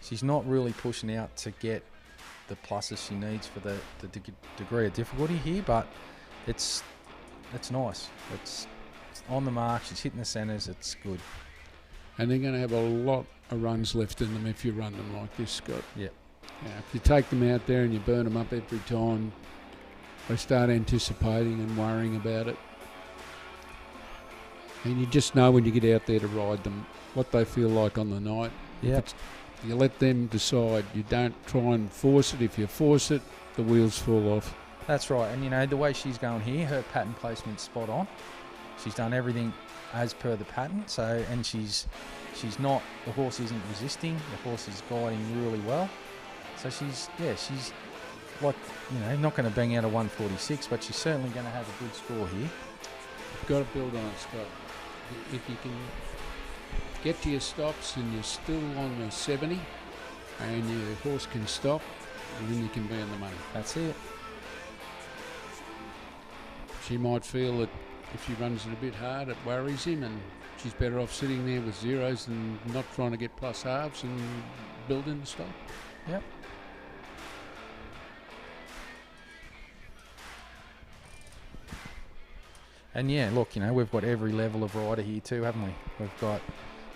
She's not really pushing out to get the pluses she needs for the degree of difficulty here, but it's nice. It's on the mark, she's hitting the centres, it's good. And they're going to have a lot of runs left in them if you run them like this, Scott. Yeah. Yeah, if you take them out there and you burn them up every time, they start anticipating and worrying about it. And you just know when you get out there to ride them what they feel like on the night. Yeah. You let them decide. You don't try and force it. If you force it, the wheels fall off. That's right. And, you know, the way she's going here, her pattern placement's spot on. She's done everything as per the pattern. So, and she's not, the horse isn't resisting. The horse is guiding really well. So she's like, you know, not going to bang out a 146, but she's certainly going to have a good score here. You've got to build on it, Scott. If you can get to your stops and you're still on the 70 and your horse can stop, then you can be on the money. That's it. She might feel that if she runs it a bit hard, it worries him, and she's better off sitting there with zeros than not trying to get plus halves and building the stop. Yep. And yeah, look, you know, we've got every level of rider here too, haven't we? We've got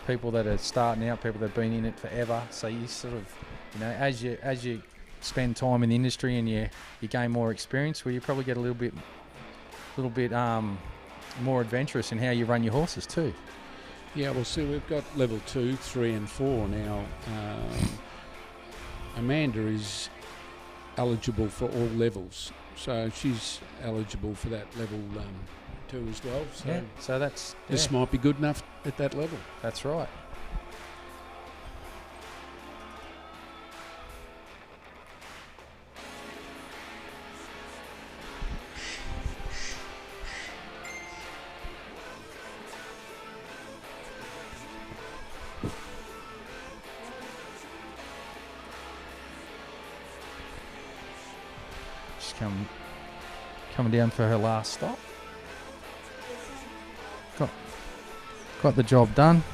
people that are starting out, people that have been in it forever. So you sort of, you know, as you spend time in the industry and you gain more experience, well, you probably get a little bit more adventurous in how you run your horses too. Yeah, well, see, we've got level 2, 3 and 4 now. Amanda is eligible for all levels, so she's eligible for that level 2 as well. So, yeah, so this might be good enough at that level. That's right. She's coming down for her last stop. Got the job done.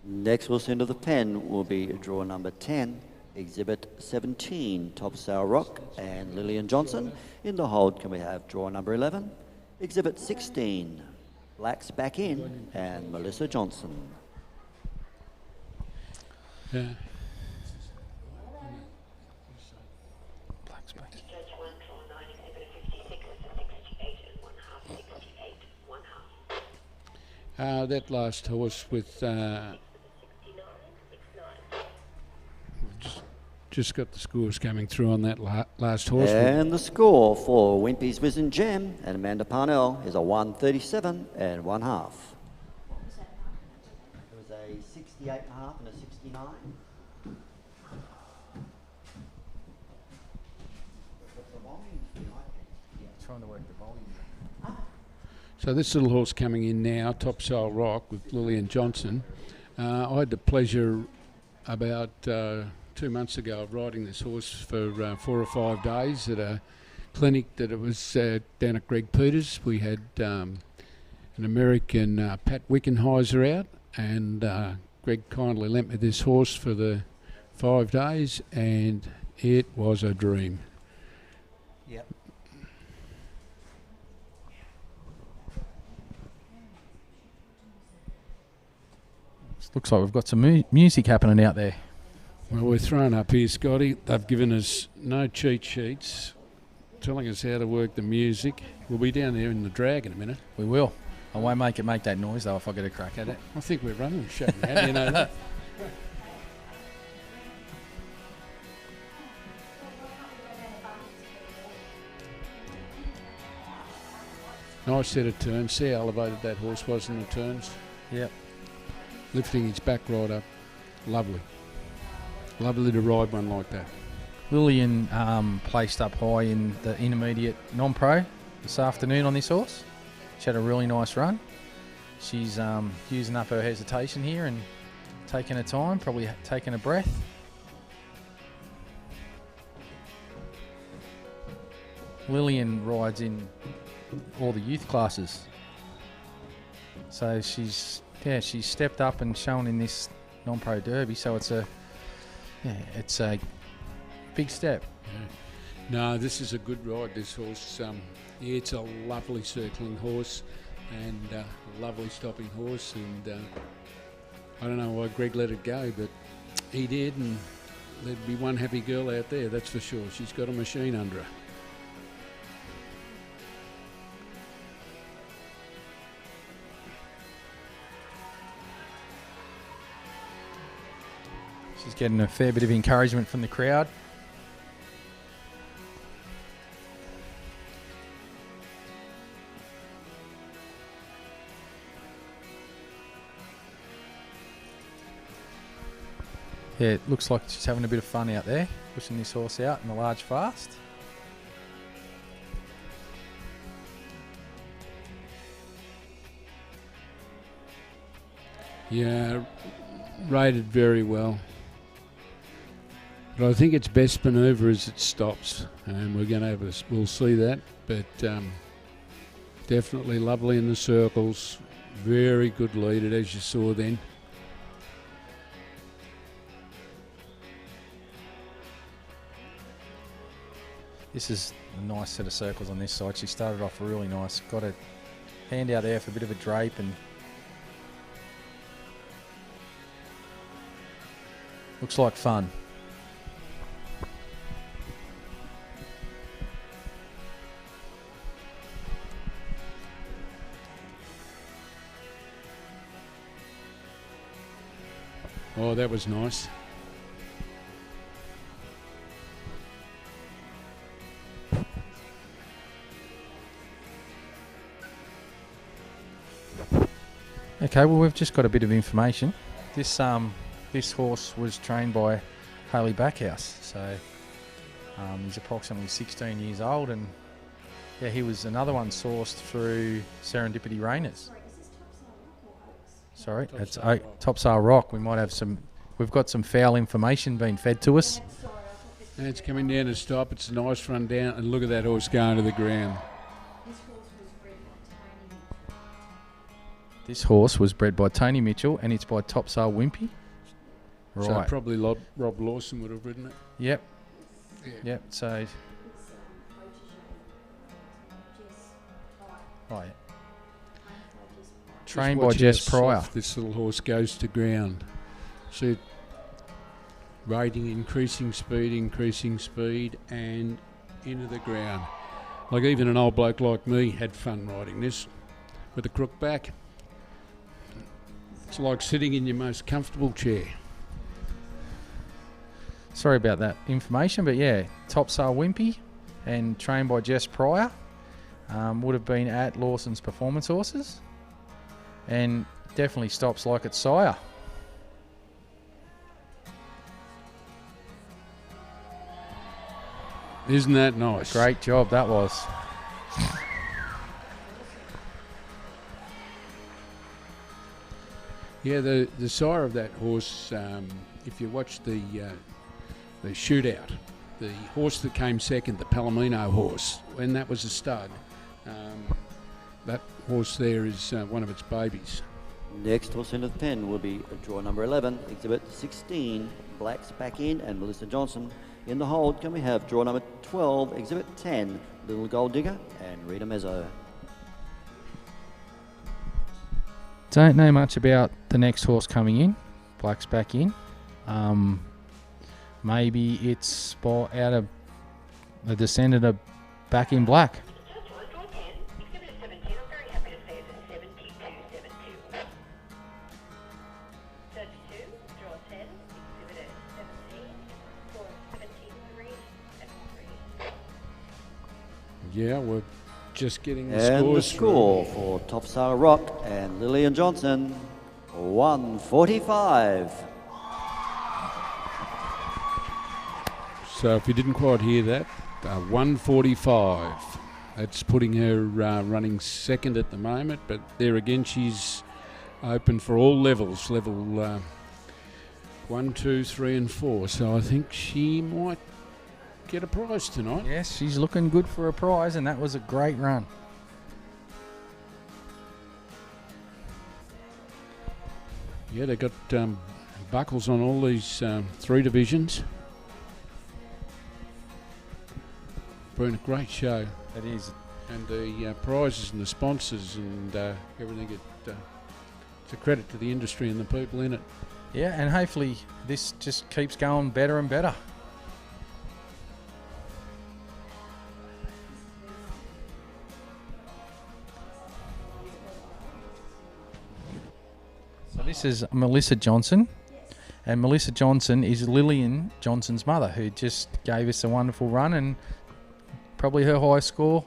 Next we'll send to the pen will be draw number 10, exhibit 17, Top Sour Rock and Lillian Johnson. In the hold can we have draw number 11, exhibit 16, Blacks Back In and Melissa Johnson. Yeah. Black's back. Judge 1, draw 9, exhibit 56, 68 and 1/2, 68, 1/2. That last horse with just got the scores coming through on that last horse. And the score for Wimpy's Wizened Gem and Amanda Parnell is a 137 and 1/2. It was a 68.5 and a 69. Trying to work the volume. So this little horse coming in now, Top Soul Rock with Lillian Johnson. I had the pleasure about 2 months ago of riding this horse for 4 or 5 days at a clinic that it was down at Greg Peters. We had an American Pat Wickenheiser out, and Greg kindly lent me this horse for the 5 days, and it was a dream. Yep. Looks like we've got some music happening out there. Well, we're thrown up here, Scotty. They've given us no cheat sheets, telling us how to work the music. We'll be down there in the drag in a minute. We will. I won't make that noise though if I get a crack at it. I think we're running the show now, you know that. Nice set of turns. See how elevated that horse was in the turns? Yep. Lifting his back right up. Lovely. Lovely to ride one like that. Lillian placed up high in the intermediate non-pro this afternoon on this horse. She had a really nice run. She's using up her hesitation here and taking her time, probably taking a breath. Lillian rides in all the youth classes. So she's stepped up and shown in this non-pro derby, so it's a big step. Yeah. No, this is a good ride, this horse. It's a lovely circling horse and a lovely stopping horse, and I don't know why Greg let it go, but he did, and there'd be one happy girl out there, that's for sure. She's got a machine under her. She's getting a fair bit of encouragement from the crowd. Yeah, it looks like she's having a bit of fun out there, pushing this horse out in the large fast. Yeah, rated very well. But I think its best manoeuvre is it stops, and we're going to we'll see that. But definitely lovely in the circles, very good leaded as you saw then. This is a nice set of circles on this side. She started off really nice. Got a hand out there for a bit of a drape, and looks like fun. Oh, that was nice. Okay, well, we've just got a bit of information. This horse was trained by Haley Backhouse, so he's approximately 16 years old, and yeah, he was another one sourced through Serendipity Rainers. Sorry, it's Top Sail Rock. We might have we've got some foul information being fed to us. And it's coming down to stop. It's a nice run down, and look at that horse going to the ground. This horse was bred by Tony Mitchell, and it's by Topsail Wimpy. So Right. probably Rob Lawson would have ridden it. Yep. Yeah. Yep. So, It's Jess Pryor. oh, yeah. Just Trained by watch how Jess Pryor. soft this little horse goes to ground. See it rating, increasing speed, and into the ground. Like even an old bloke like me had fun riding this with a crook back. It's like sitting in your most comfortable chair. Sorry about that information, but yeah, Topsail Wimpy and trained by Jess Pryor would have been at Lawson's Performance Horses, and definitely stops like its sire. Isn't that nice? Great job that was. Yeah, the sire of that horse, if you watch the shootout, the horse that came second, the Palomino horse, when that was a stud, that horse there is one of its babies. Next horse into the pen will be draw number 11, exhibit 16, Blacks back in, and Melissa Johnson. In the hold, can we have draw number 12, exhibit 10, Little Gold Digger and Rita Mezzo. Don't know much about the next horse coming in. Black's back in. Maybe it's out of the descendant of Back in Black. Just one, draw 10, exhibit 17. I'm very happy to say it's 7272. 32, draw 10, exhibit 17, for 73 and 3. Yeah, we're just getting the And the scores. score for Topsail Rock and Lillian Johnson, 145. So if you didn't quite hear that, 145. That's putting her running second at the moment, but there again she's open for all levels, level 1, 2, 3 and 4. So I think she might get a prize tonight. Yes, she's looking good for a prize, and that was a great run. Yeah, they got buckles on all these 3 divisions. Been a great show, It is. and the prizes and the sponsors and everything. It's a credit to the industry and the people in it. Yeah, and hopefully this just keeps going better and better. So this is Melissa Johnson, and Melissa Johnson is Lillian Johnson's mother, who just gave us a wonderful run and probably her highest score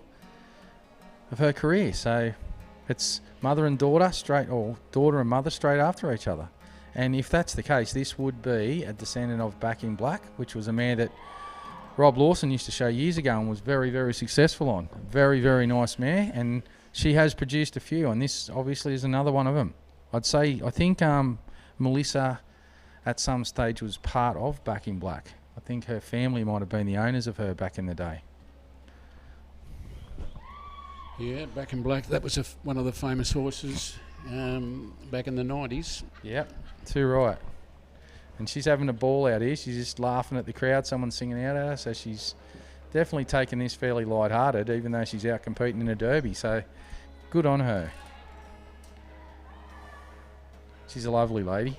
of her career. So it's mother and daughter or daughter and mother straight after each other. And if that's the case, this would be a descendant of Back in Black, which was a mare that Rob Lawson used to show years ago and was very, very successful on. Very, very nice mare, and she has produced a few, and this obviously is another one of them. I think Melissa at some stage was part of Back in Black. I think her family might have been the owners of her back in the day. Yeah, Back in Black. That was one of the famous horses back in the 90s. Yep, too right. And she's having a ball out here. She's just laughing at the crowd. Someone's singing out at her. So she's definitely taking this fairly light-hearted, even though she's out competing in a derby. So good on her. She's a lovely lady.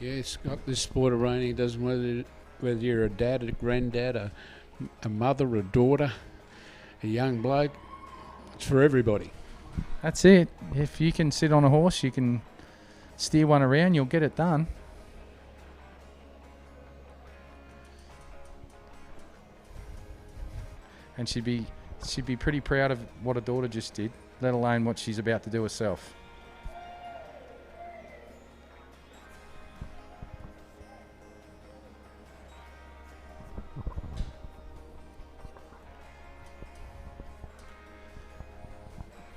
Yeah, it's got this sport of reining. It doesn't matter whether you're a dad, a granddad, a mother, a daughter, a young bloke. It's for everybody. That's it. If you can sit on a horse, you can steer one around, you'll get it done. And she'd be pretty proud of what her daughter just did, let alone what she's about to do herself.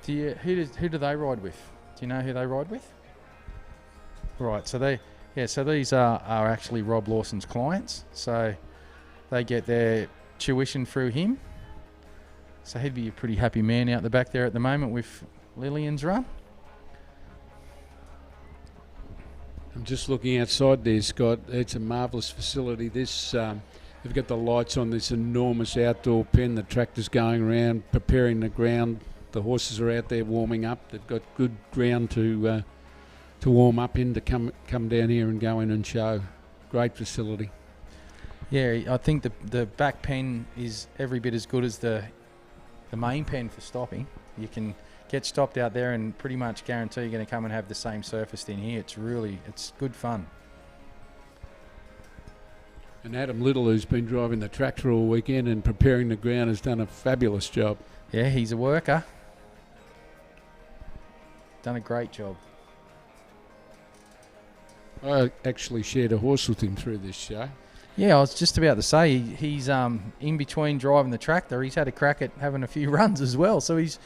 Who do they ride with? Do you know who they ride with? Right, so these are actually Rob Lawson's clients. So they get their tuition through him. So he'd be a pretty happy man out the back there at the moment with Lillian's run. I'm just looking outside there, Scott. It's a marvellous facility. This they've got the lights on this enormous outdoor pen. The tractor's going around, preparing the ground. The horses are out there warming up. They've got good ground to warm up in, to come down here and go in and show. Great facility. Yeah, I think the back pen is every bit as good as the main pen for stopping. You can get stopped out there and pretty much guarantee you're going to come and have the same surface in here. It's good fun. And Adam Little, who's been driving the tractor all weekend and preparing the ground, has done a fabulous job. Yeah, he's a worker. Done a great job. I actually shared a horse with him through this show. Yeah, I was just about to say he's in between driving the tractor. He's had a crack at having a few runs as well, so he's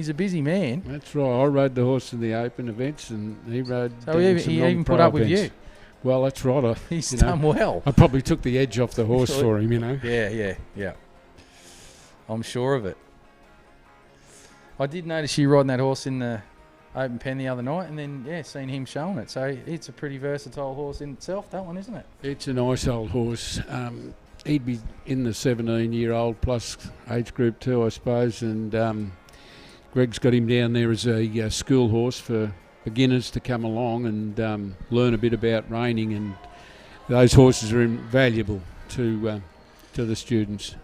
a busy man. That's right. I rode the horse in the open events, and he rode. So he even put up with you. Well, that's right. He's done well. I probably took the edge off the horse for him, Yeah. I'm sure of it. I did notice you riding that horse in the open pen the other night, and then seen him showing it. So it's a pretty versatile horse in itself, that one, isn't it? It's a nice old horse. He'd be in the 17-year-old plus age group too, I suppose. And Greg's got him down there as a school horse for beginners to come along and learn a bit about reining. And those horses are invaluable to the students.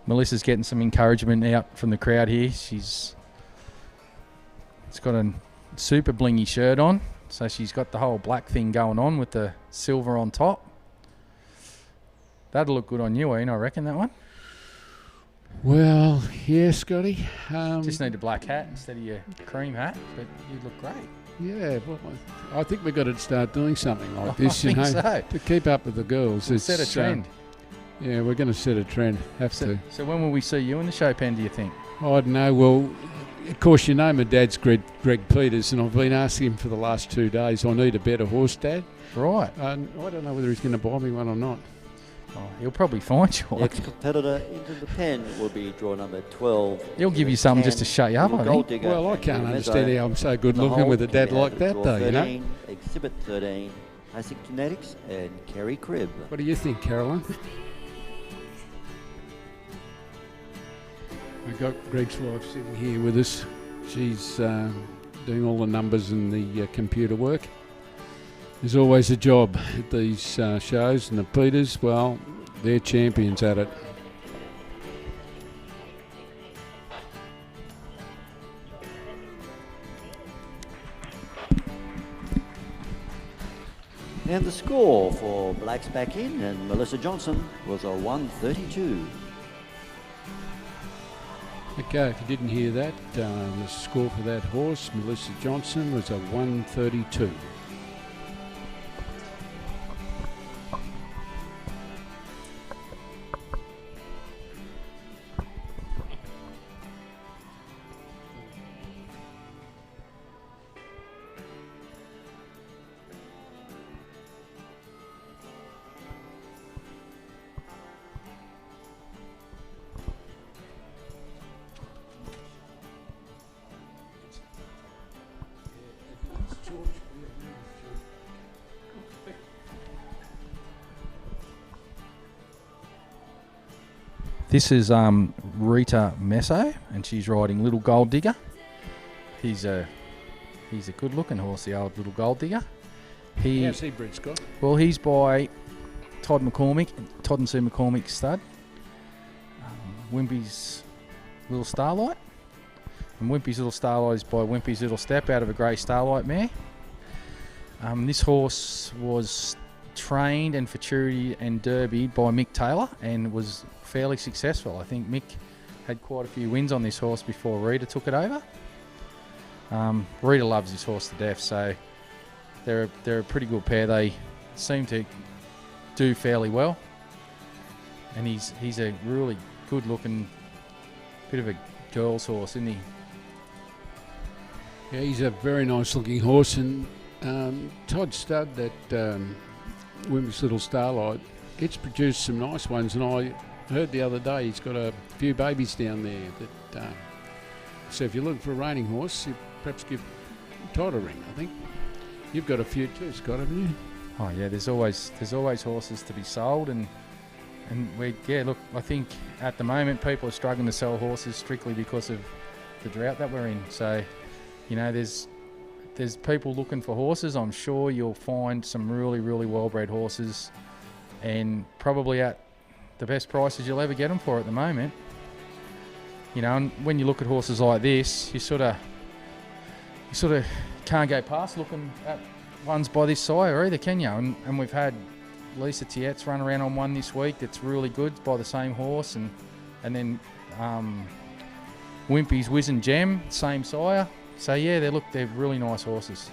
Melissa's getting some encouragement out from the crowd here. It's got a super blingy shirt on, so she's got the whole black thing going on with the silver on top. That'll look good on you, Ian, I reckon, that one. Well, yeah, Scotty. Just need a black hat instead of your cream hat, but you look great. Yeah, well, I think we've got to start doing something like this, I think so. to keep up with the girls. We'll set a trend. Yeah, we're going to set a trend. So when will we see you in the show pen, do you think? I don't know. Well, of course, you know my dad's Greg Peters, and I've been asking him for the last 2 days, I need a better horse, Dad. Right. I don't know whether he's going to buy me one or not. Oh, he'll probably find you one. Next competitor into the pen will be draw number 12. He'll give you something just to shut you up, I think. Well, I can't understand how I'm so good looking with a dad like that, though, you know. Exhibit 13, Classic Genetics and Kerry Cribb. What do you think, Caroline? We've got Greg's wife sitting here with us. She's doing all the numbers and the computer work. There's always a job at these shows, and the Peters, well, they're champions at it. And the score for Blacks Back In and Melissa Johnson was a 132. Okay, if you didn't hear that, the score for that horse, Melissa Johnson, was a 132. This is Rita Messo, and she's riding Little Gold Digger. He's a good-looking horse, the old Little Gold Digger. How's he bred, Scott? Well, he's by Todd and Sue McCormick's stud. Wimpy's Little Starlight. And Wimpy's Little Starlight is by Wimpy's Little Step out of a grey Starlight mare. This horse was trained and futurity and derbied by Mick Taylor and was fairly successful. I think Mick had quite a few wins on this horse before Rita took it over. Rita loves this horse to death, so they're a pretty good pair. They seem to do fairly well, and he's a really good looking bit of a girl's horse, isn't he? Yeah, he's a very nice looking horse, and Todd Stud, that Wimpy's Little Starlight, it's produced some nice ones, and I I heard the other day he's got a few babies down there. So if you're looking for a reining horse, you perhaps give Todd a ring. I think you've got a few too, Scott, haven't you? Oh yeah, there's always horses to be sold, and look, I think at the moment people are struggling to sell horses strictly because of the drought that we're in. So, you know, there's people looking for horses. I'm sure you'll find some really, really well-bred horses, and probably at the best prices you'll ever get them for at the moment. You know, and when you look at horses like this, you sort of can't go past looking at ones by this sire either, can you? And we've had Lisa Tietz run around on one this week that's really good by the same horse, and then Wimpy's Whiz and Gem, same sire. So yeah, they're really nice horses.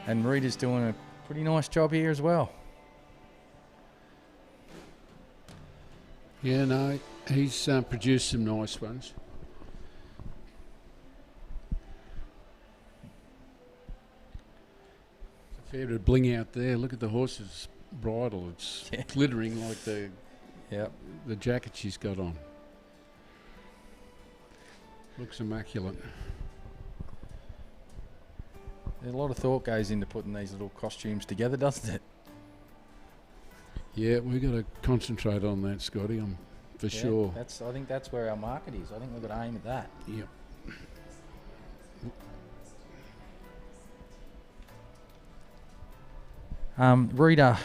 And Rita's doing a pretty nice job here as well. Yeah, no, he's produced some nice ones. It's a fair bit of bling out there. Look at the horse's bridle. It's glittering like the jacket she's got on. Looks immaculate. A lot of thought goes into putting these little costumes together, doesn't it? Yeah, we've got to concentrate on that, Scotty, for sure. I think that's where our market is. I think we've got to aim at that. Yep. Rita,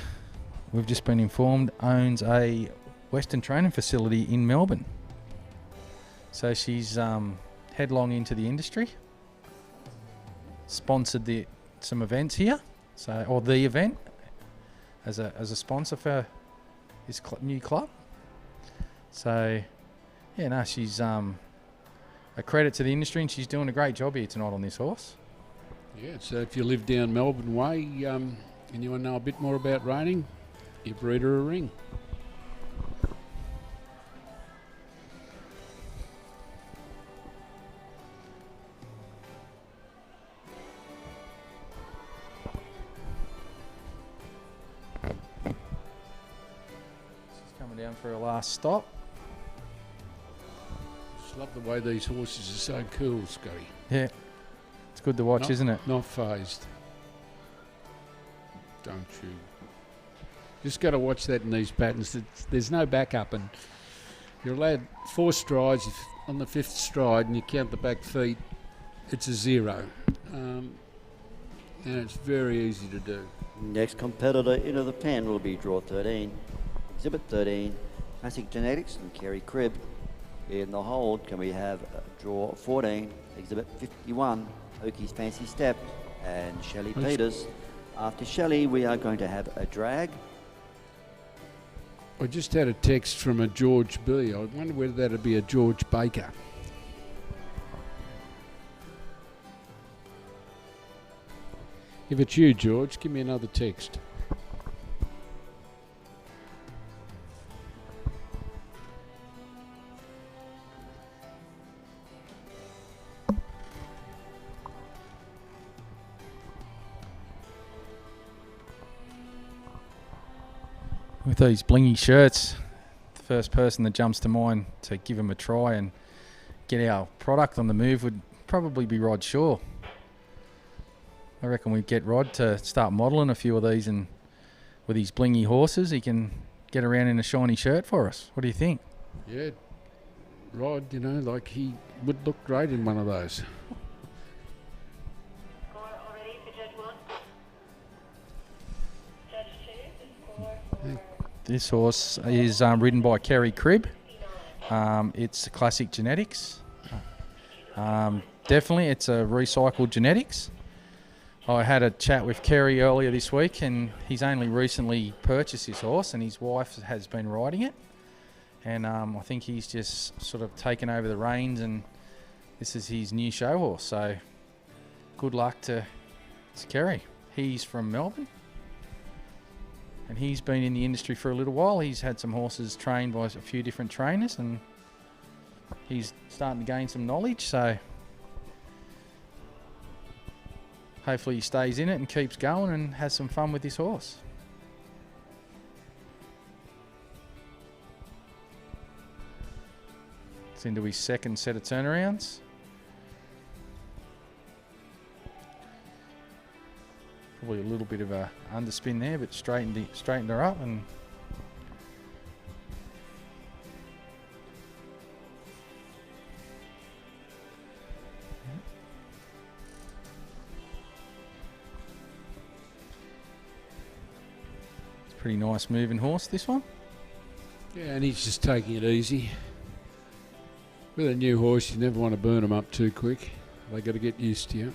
we've just been informed, owns a Western training facility in Melbourne. So she's headlong into the industry. Sponsored some events here, or the event as a sponsor for this new club. So yeah, no, she's a credit to the industry, and she's doing a great job here tonight on this horse. Yeah, so if you live down Melbourne way and you want to know a bit more about reining, give Rita a ring. Coming down for her last stop. Just love the way these horses are so cool, Scotty. Yeah, it's good to watch, isn't it? Not phased. Don't you? Just got to watch that in these patterns. There's no backup, and you're allowed 4 strides. On the 5th stride, and you count the back feet, it's a 0. And it's very easy to do. Next competitor into the pen will be draw 13. Exhibit 13, Classic Genetics and Kerry Cribb. In the hold, can we have draw 14, Exhibit 51, Oakie's Fancy Step, and Shelley Peters. After Shelley, we are going to have a drag. I just had a text from a George B. I wonder whether that'd be a George Baker. If it's you, George, give me another text. With these blingy shirts, the first person that jumps to mind to give them a try and get our product on the move would probably be Rod Shaw. I reckon we'd get Rod to start modelling a few of these, and with his blingy horses, he can get around in a shiny shirt for us. What do you think? Yeah, Rod, you know, like he would look great in one of those. Score already for Judge 1. Judge 2, the score for This horse is ridden by Kerry Cribb. It's Classic Genetics. Definitely, it's a recycled genetics. I had a chat with Kerry earlier this week, and he's only recently purchased this horse, and his wife has been riding it. And I think he's just sort of taken over the reins, and this is his new show horse. So good luck to Kerry. He's from Melbourne, and he's been in the industry for a little while. He's had some horses trained by a few different trainers, and he's starting to gain some knowledge. So hopefully he stays in it and keeps going and has some fun with this horse. It's into his second set of turnarounds. Probably a little bit of a underspin there, but straightened her up and it's a pretty nice moving horse, this one. Yeah, and he's just taking it easy. With a new horse, you never want to burn them up too quick. They got to get used to you.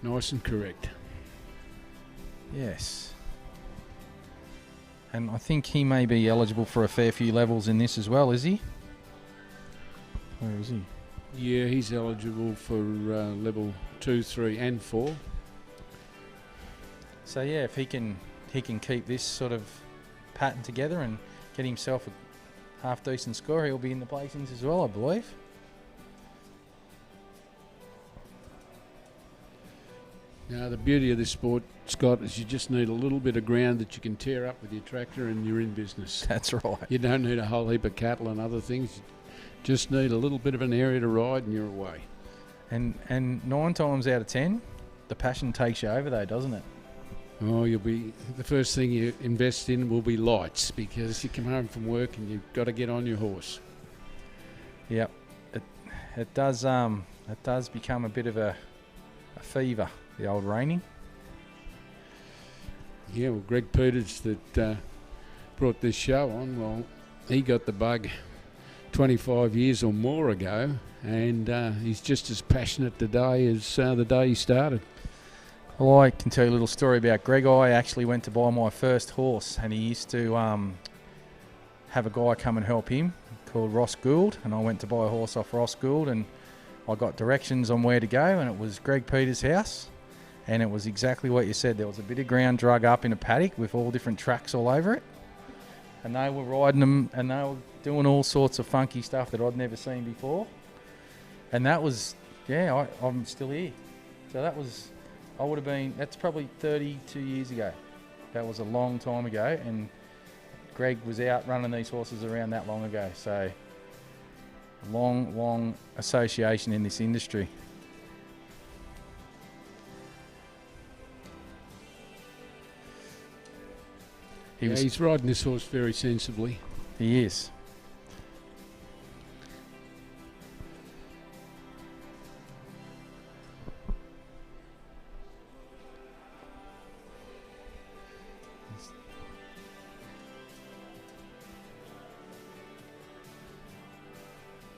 Nice and correct. Yes. And I think he may be eligible for a fair few levels in this as well, is he? Where is he? Yeah, he's eligible for level 2, 3 and 4. So yeah, if he can keep this sort of pattern together and get himself a half decent score, he'll be in the placings as well, I believe. Now, the beauty of this sport, Scott, is you just need a little bit of ground that you can tear up with your tractor and you're in business. That's right. You don't need a whole heap of cattle and other things. You just need a little bit of an area to ride and you're away. And 9 times out of 10, the passion takes you over though, doesn't it? Oh, the first thing you invest in will be lights, because you come home from work and you've got to get on your horse. Yep. It does become a bit of a fever, the old Reining. Yeah, well, Greg Peters that brought this show on, well, he got the bug 25 years or more ago, and he's just as passionate today as the day he started. Well, I can tell you a little story about Greg. I actually went to buy my first horse, and he used to have a guy come and help him called Ross Gould, and I went to buy a horse off Ross Gould, and I got directions on where to go, and it was Greg Peters' house, and it was exactly what you said. There was a bit of ground drug up in a paddock with all different tracks all over it, and they were riding them, and they were doing all sorts of funky stuff that I'd never seen before. And that was, yeah, I'm still here. So that was, that's probably 32 years ago. That was a long time ago, and Greg was out running these horses around that long ago. So long association in this industry. He's riding this horse very sensibly. He is.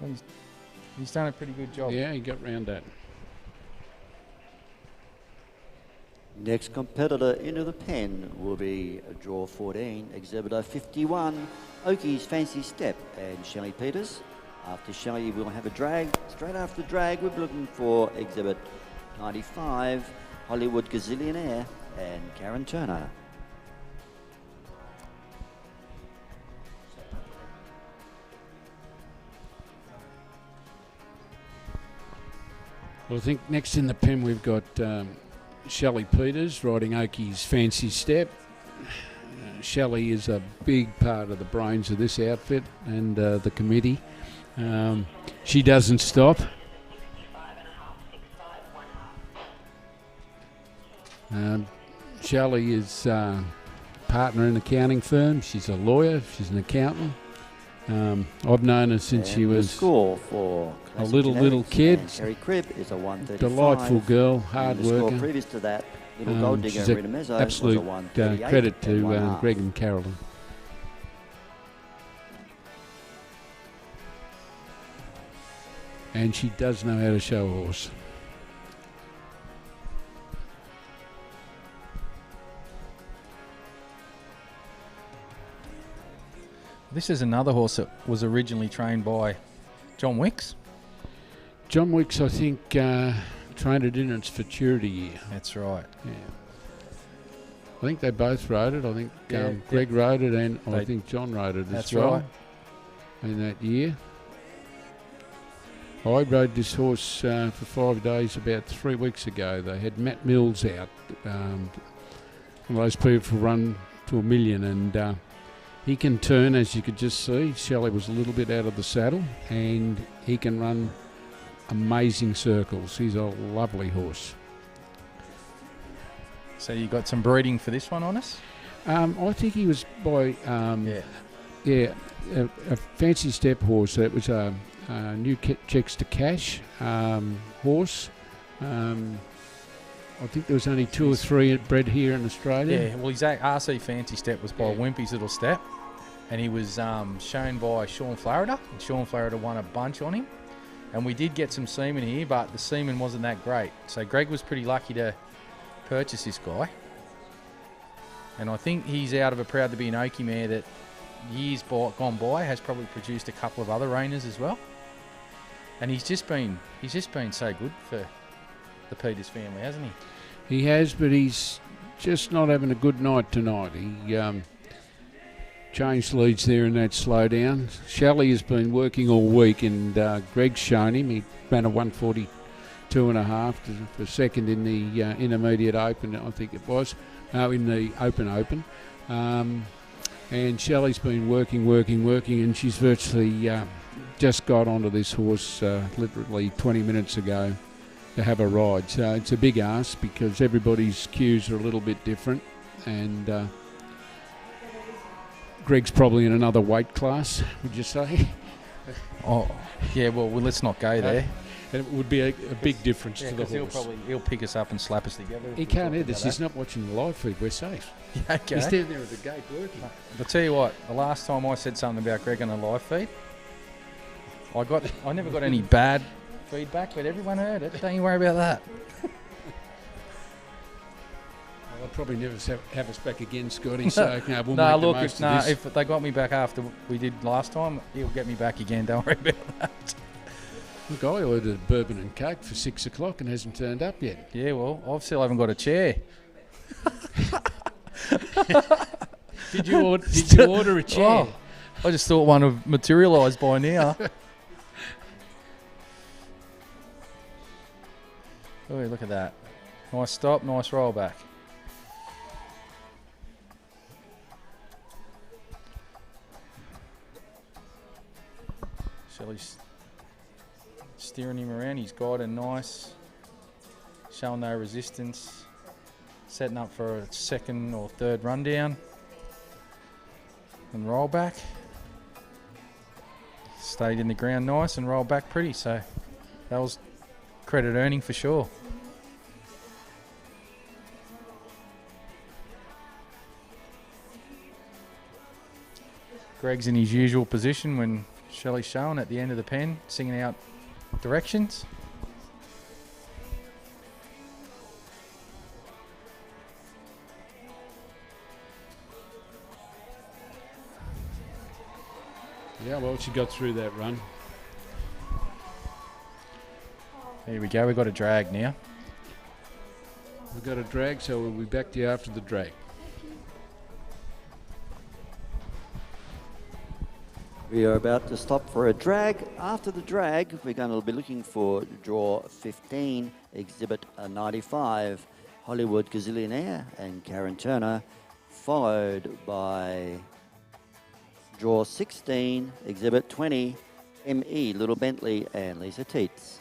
Well, he's done a pretty good job. Yeah, he got round that. Next competitor into the pen will be draw 14, exhibitor 51, Oakie's Fancy Step, and Shelley Peters. After Shelley, we'll have a drag. Straight after drag, we're looking for exhibit 95, Hollywood Gazillionaire, and Karen Turner. Well, I think next in the pen we've got Shelley Peters riding Oakie's Fancy Step. Shelley is a big part of the brains of this outfit and the committee. She doesn't stop. Shelley is partner in an accounting firm. She's a lawyer. She's an accountant. I've known her since she was score for a little kid. Kerry Cribb is a 135. Delightful girl, hard the score worker. Previous to that, Little Gold Digger She's and Rita Mezzo absolute was a 138 credit and to 1.5. Greg and Carolyn. And she does know how to show a horse. This is another horse that was originally trained by John Wicks. John Wicks, I think, trained it in its futurity year. That's right. Yeah. I think they both rode it. I think Yeah, Greg rode it, and I They- think John rode it That's as well. right. In that year. I rode this horse for 5 days about 3 weeks ago. They had Matt Mills out, one of those people who run to $1 million, and He can turn, as you could just see. Shelley was a little bit out of the saddle, and he can run amazing circles. He's a lovely horse. So you got some breeding for this one on us? I think he was by a fancy step horse. That was a new checks to cash horse. I think there was only 2 or 3 bred here in Australia. Yeah, well, his RC Fancy Step was by Wimpy's Little Step, and he was shown by Sean Florida, and Sean Florida won a bunch on him. And we did get some semen here, but the semen wasn't that great. So Greg was pretty lucky to purchase this guy. And I think he's out of a Proud to be an Oakie mare that years gone by has probably produced a couple of other reigners as well. And he's just been so good for the Peters family, hasn't he? He has, but he's just not having a good night tonight. He changed leads there in that slowdown. Shelley has been working all week, and Greg's shown him. He ran a 142.5 for second in the intermediate open, I think it was. No, in the open. And Shelley's been working, and she's virtually just got onto this horse literally 20 minutes ago to have a ride. So it's a big ask because everybody's cues are a little bit different, and Greg's probably in another weight class, would you say? Oh, yeah, well, let's not go there. And it would be a big difference to the horse. He'll pick us up and slap us together. He can't hear this. He's not watching the live feed. We're safe. Yeah, okay. He's down there at the gate working. I'll tell you what, the last time I said something about Greg on a live feed, I never got any bad feedback, but everyone heard it. Don't you worry about that. Well, they'll probably never have us back again, Scotty, so we'll make the most of this. If they got me back after we did last time, he'll get me back again. Don't worry about that. Look, I ordered bourbon and coke for 6 o'clock and hasn't turned up yet. Yeah, well, I still haven't got a chair. Did you order a chair? Oh, I just thought one would materialised by now. Oh, look at that. Nice stop, nice roll back. Shelley's steering him around. He's guiding nice, showing no resistance, setting up for a second or third rundown. And roll back. Stayed in the ground nice and rolled back pretty, so that was credit earning for sure. Greg's in his usual position when Shelley's showing at the end of the pen, singing out directions. Yeah, well, she got through that run. There we go, we've got a drag now. We've got a drag, so we'll be back to you after the drag. We are about to stop for a drag. After the drag, we're going to be looking for draw 15, exhibit 95, Hollywood Gazillionaire and Karen Turner, followed by draw 16, exhibit 20, M.E. Little Bentley and Lisa Teets.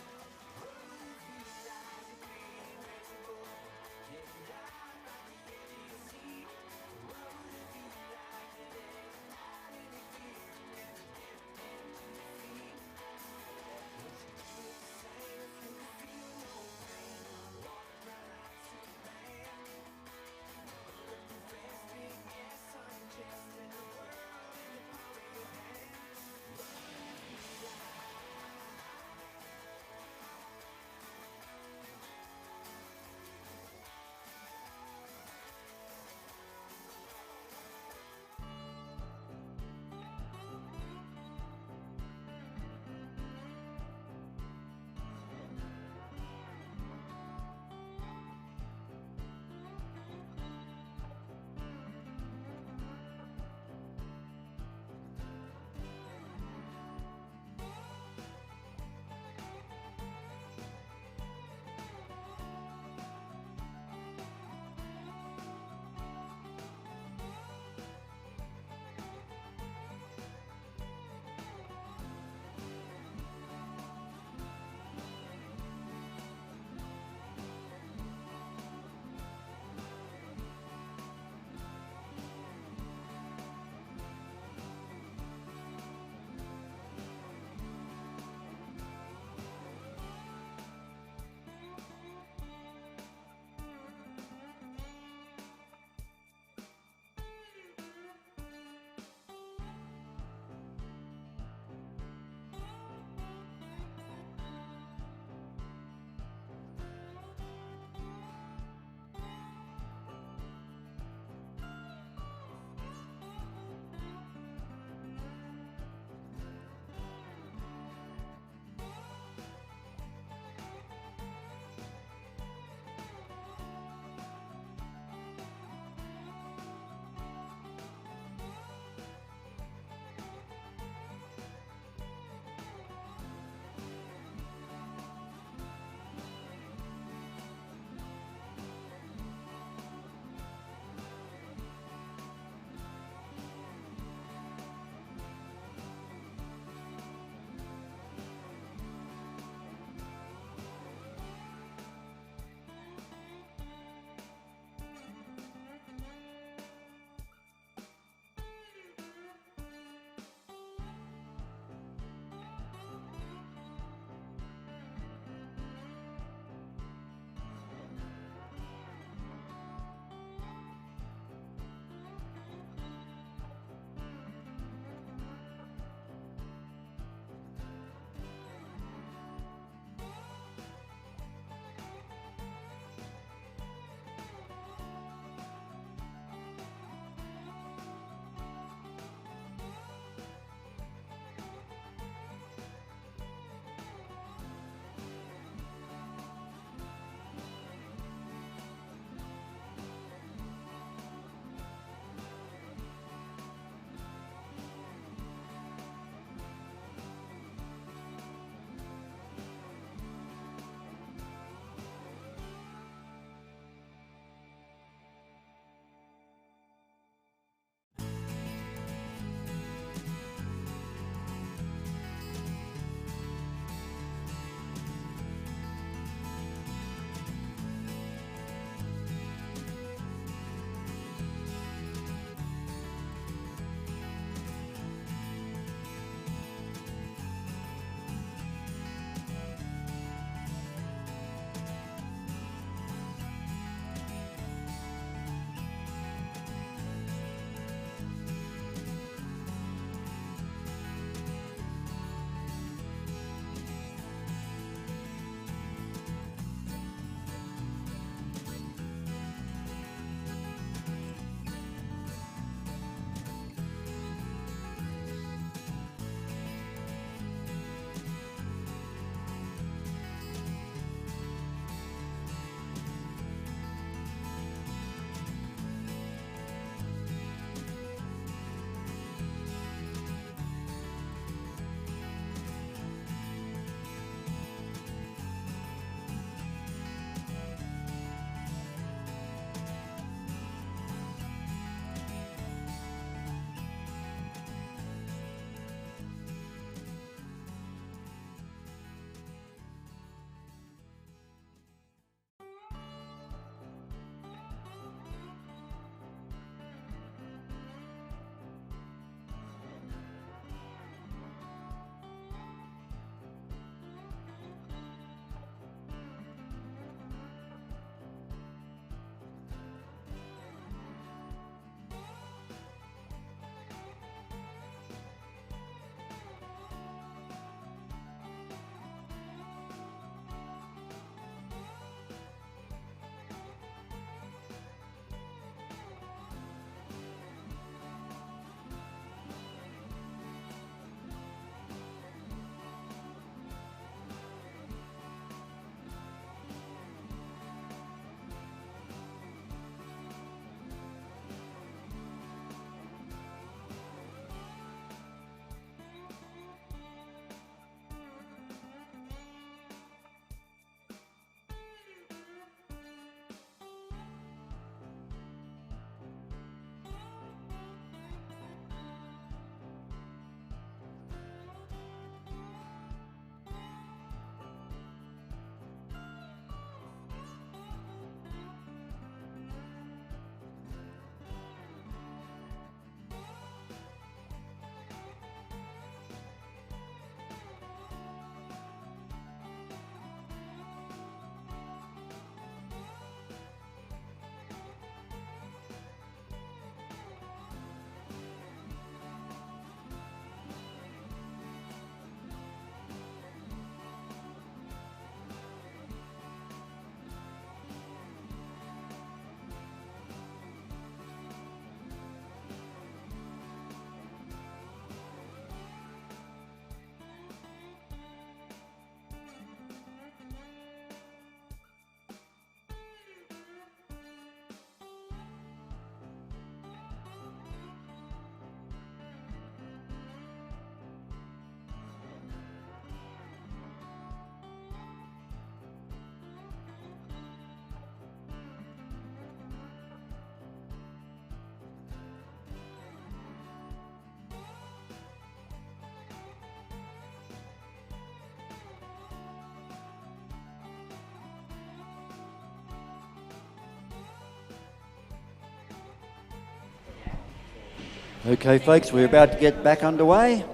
Okay, folks, we're about to get back underway.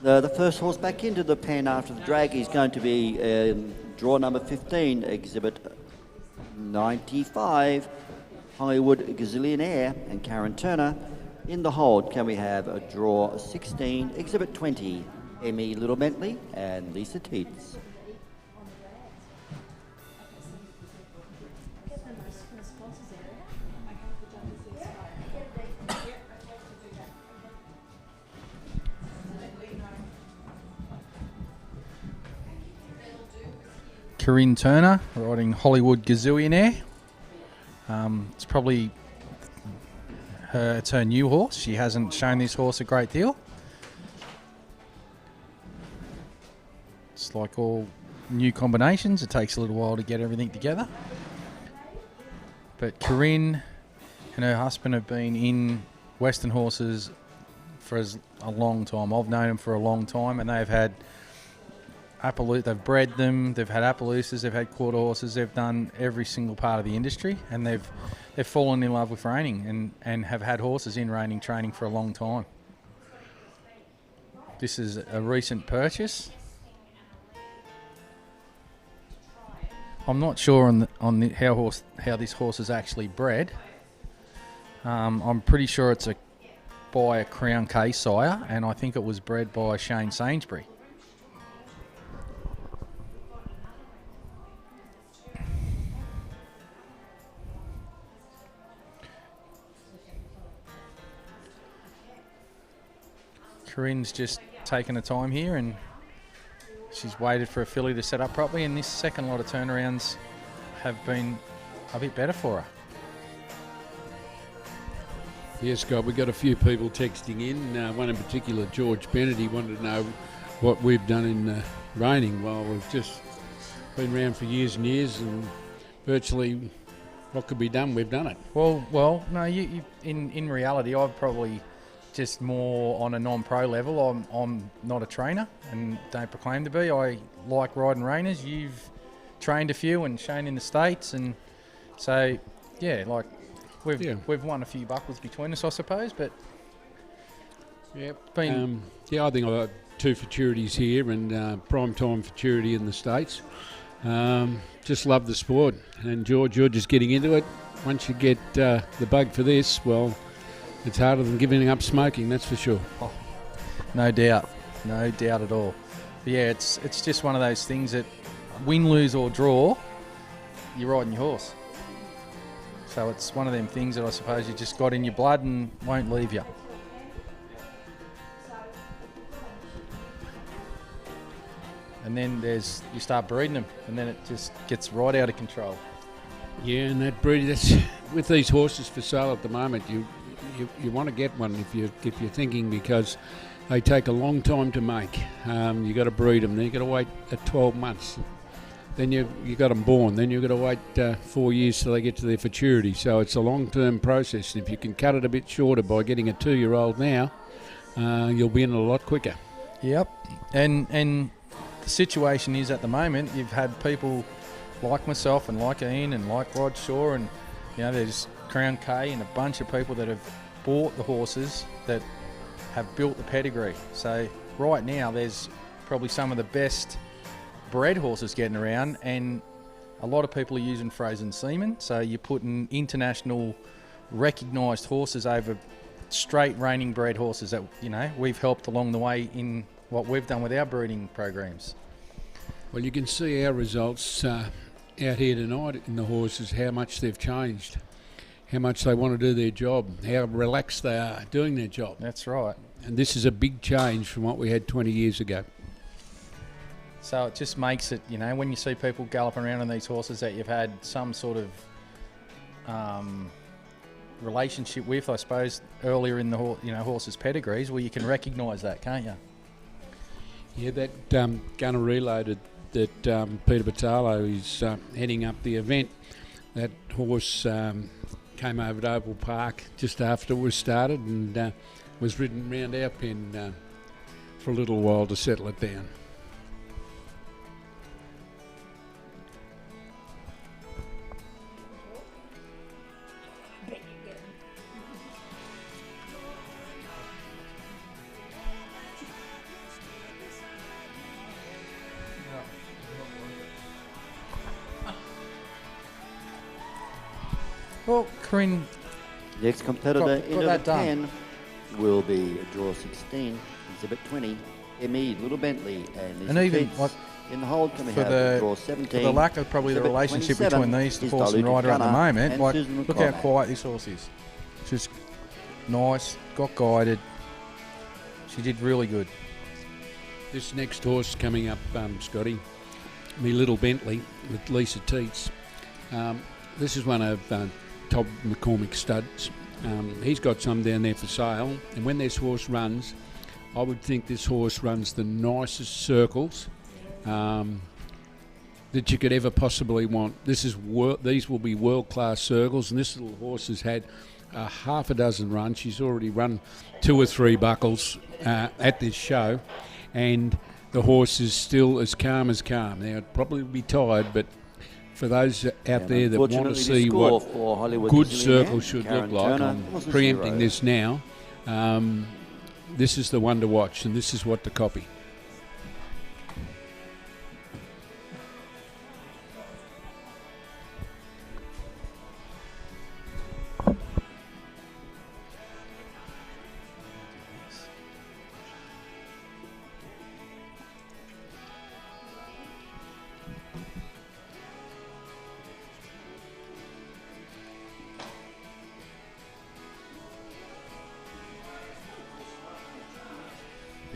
The first horse back into the pen after the drag is going to be draw number 15, exhibit 95, Hollywood Gazillionaire and Karen Turner. In the hold, can we have a draw 16, exhibit 20, Emmy Little Bentley and Lisa Teets. Corinne Turner riding Hollywood Gazillionaire. It's probably it's her new horse. She hasn't shown this horse a great deal. It's like all new combinations. It takes a little while to get everything together. But Corinne and her husband have been in Western horses for a long time. I've known them for a long time, and they've had they've bred them, they've had Appaloosas, they've had quarter horses, they've done every single part of the industry, and they've fallen in love with reining and have had horses in reining training for a long time. This is a recent purchase. I'm not sure on how this horse is actually bred. I'm pretty sure it's by a Crown K sire, and I think it was bred by Shane Sainsbury. Corinne's just taken her time here, and she's waited for a filly to set up properly, and this second lot of turnarounds have been a bit better for her. Yes, Scott, we got a few people texting in. One in particular, George Bennett, he wanted to know what we've done in reining. Well, we've just been around for years and years, and virtually what could be done, we've done it. Well, no, you in reality, I've probably just more on a non-pro level. I'm not a trainer and don't proclaim to be. I like riding reiners. You've trained a few and shown in the States, and so yeah, like we've won a few buckles between us, I suppose. But yeah, been I think I've got 2 futurities here and prime time futurity in the States. Just love the sport, and George, you're just getting into it. Once you get the bug for this, well, it's harder than giving up smoking, that's for sure. Oh, no doubt at all. But yeah, it's just one of those things that win, lose or draw, you're riding your horse. So it's one of them things that I suppose you just got in your blood and won't leave you. And then you start breeding them, and then it just gets right out of control. Yeah, and that breed, that's with these horses for sale at the moment. You want to get one if you're thinking, because they take a long time to make. You got to breed them. Then you got to wait 12 months. Then you got them born. Then you got to wait 4 years till they get to their futurity. So it's a long-term process. And if you can cut it a bit shorter by getting a 2-year-old now, you'll be in it a lot quicker. Yep, and the situation is at the moment you've had people like myself and like Ian and like Rod Shaw, and there's Crown K and a bunch of people that have bought the horses that have built the pedigree. So right now there's probably some of the best bred horses getting around, and a lot of people are using frozen semen. So you're putting international recognised horses over straight reining bred horses that we've helped along the way in what we've done with our breeding programs. Well, you can see our results out here tonight in the horses, how much they've changed, how much they want to do their job, how relaxed they are doing their job. That's right. And this is a big change from what we had 20 years ago. So it just makes it, when you see people galloping around on these horses that you've had some sort of relationship with, I suppose, earlier in the horses' pedigrees, well, you can recognise that, can't you? Yeah, that Gunner Reloaded that Peter Batalo is heading up the event, that horse came over to Oval Park just after it was started and was ridden round our pen for a little while to settle it down. Well, Corinne, Next competitor Got into the that done. pen will be draw 16, exhibit 20, M.E. Little Bentley and Lisa And even, Keats. like, In the hold, can we for have draw the 17? for the lack of probably the exhibit relationship 27 between these is horse and Diluted rider at the Gunner moment, and like, Susan look how McCormack. quiet this horse is. Just nice, got guided. She did really good. This next horse coming up, Scotty, me Little Bentley with Lisa Teets. This is one of Todd McCormick's studs. He's got some down there for sale, and when this horse runs, I would think this horse runs the nicest circles that you could ever possibly want. These will be world-class circles, and this little horse has had half a dozen runs. She's already run 2 or 3 buckles at this show, and the horse is still as calm as calm. Now, it'd probably be tired, but for those out there that want to Unfortunately, the see score what for Hollywood good Disneyland, circles should Karen look like, Turner, I'm was a preempting 0. this now. This is the one to watch, and this is what to copy.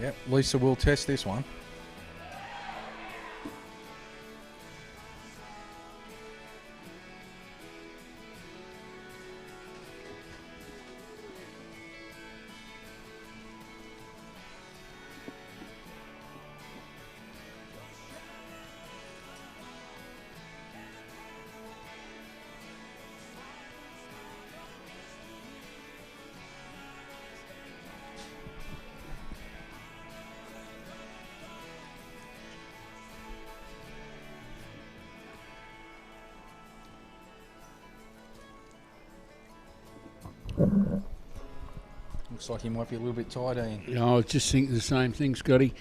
Yep, Lisa will test this one. Looks like he might be a little bit tired, Ian. You know, I was just thinking the same thing, Scotty.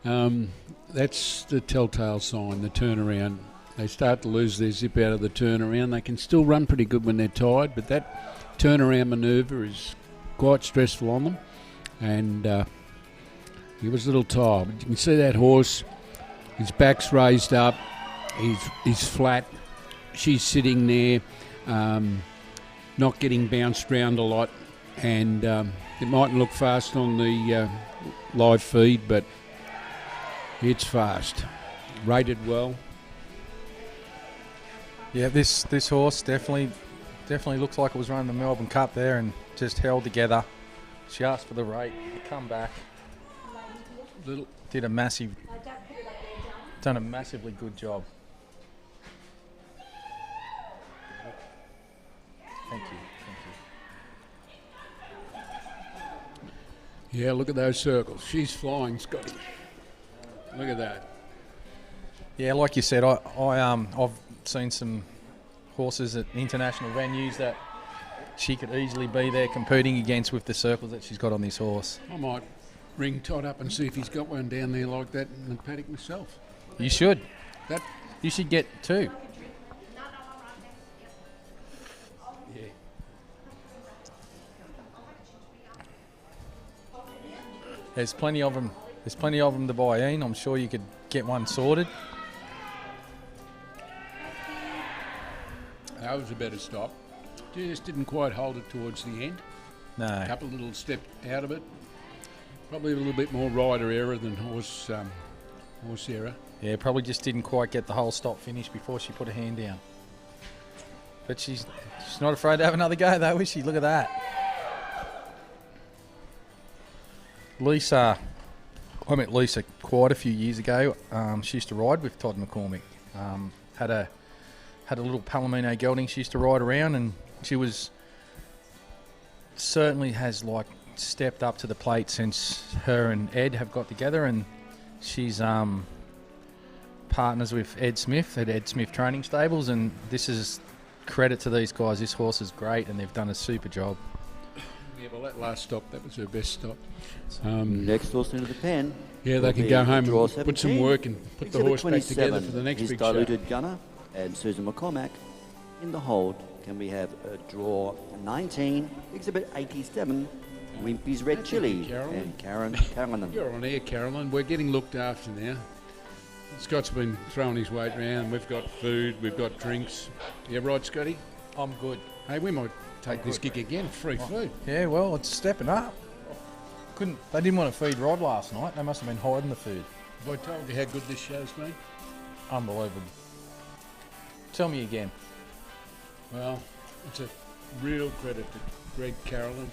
That's the telltale sign, the turnaround. They start to lose their zip out of the turnaround. They can still run pretty good when they're tired, but that turnaround manoeuvre is quite stressful on them. And he was a little tired. But you can see that horse, his back's raised up, he's flat. She's sitting there, not getting bounced around a lot. And it mightn't look fast on the live feed, but it's fast. Rated well. Yeah, this horse definitely looks like it was running the Melbourne Cup there and just held together. She asked for the rate, come back. Done a massively good job. Thank you. Yeah, look at those circles. She's flying, Scotty. Look at that. Yeah, like you said, I've seen some horses at international venues that she could easily be there competing against with the circles that she's got on this horse. I might ring Todd up and see if he's got one down there like that in the paddock myself. You should. That, You should get 2. yeah. There's plenty of them. There's plenty of them to buy in. I'm sure you could get one sorted. That was a better stop. Just didn't quite hold it towards the end. No. A couple of little steps out of it. Probably a little bit more rider error than horse error. Yeah, probably just didn't quite get the whole stop finish before she put her hand down. But she's not afraid to have another go, though, is she? Look at that. Lisa, I met Lisa quite a few years ago. She used to ride with Todd McCormick. Had a little Palomino gelding she used to ride around, and she certainly has stepped up to the plate since her and Ed have got together, and she's partners with Ed Smith at Ed Smith Training Stables, and this is credit to these guys. This horse is great, and they've done a super job. Yeah, well, that last stop, that was her best stop. Next horse into the pen. Yeah, they will can be go home draw and put some 17. work and put the Exhibit horse back together 27 for the next is big show. Diluted Gunner and Susan McCormack. In the hold, can we have draw 19, exhibit 87, Wimpy's Red Thank Chili, you, Carolyn. and Karen Callanan. You're on air, Carolyn. We're getting looked after now. Scott's been throwing his weight around. We've got food, we've got drinks. Yeah, right, Scotty? I'm good. Hey, we might take this gig again. Free food. Yeah, well, it's stepping up. They didn't want to feed Rod last night. They must have been hiding the food. Have I told you how good this show's been? Unbelievable. Tell me again. Well, it's a real credit to Greg Carolyn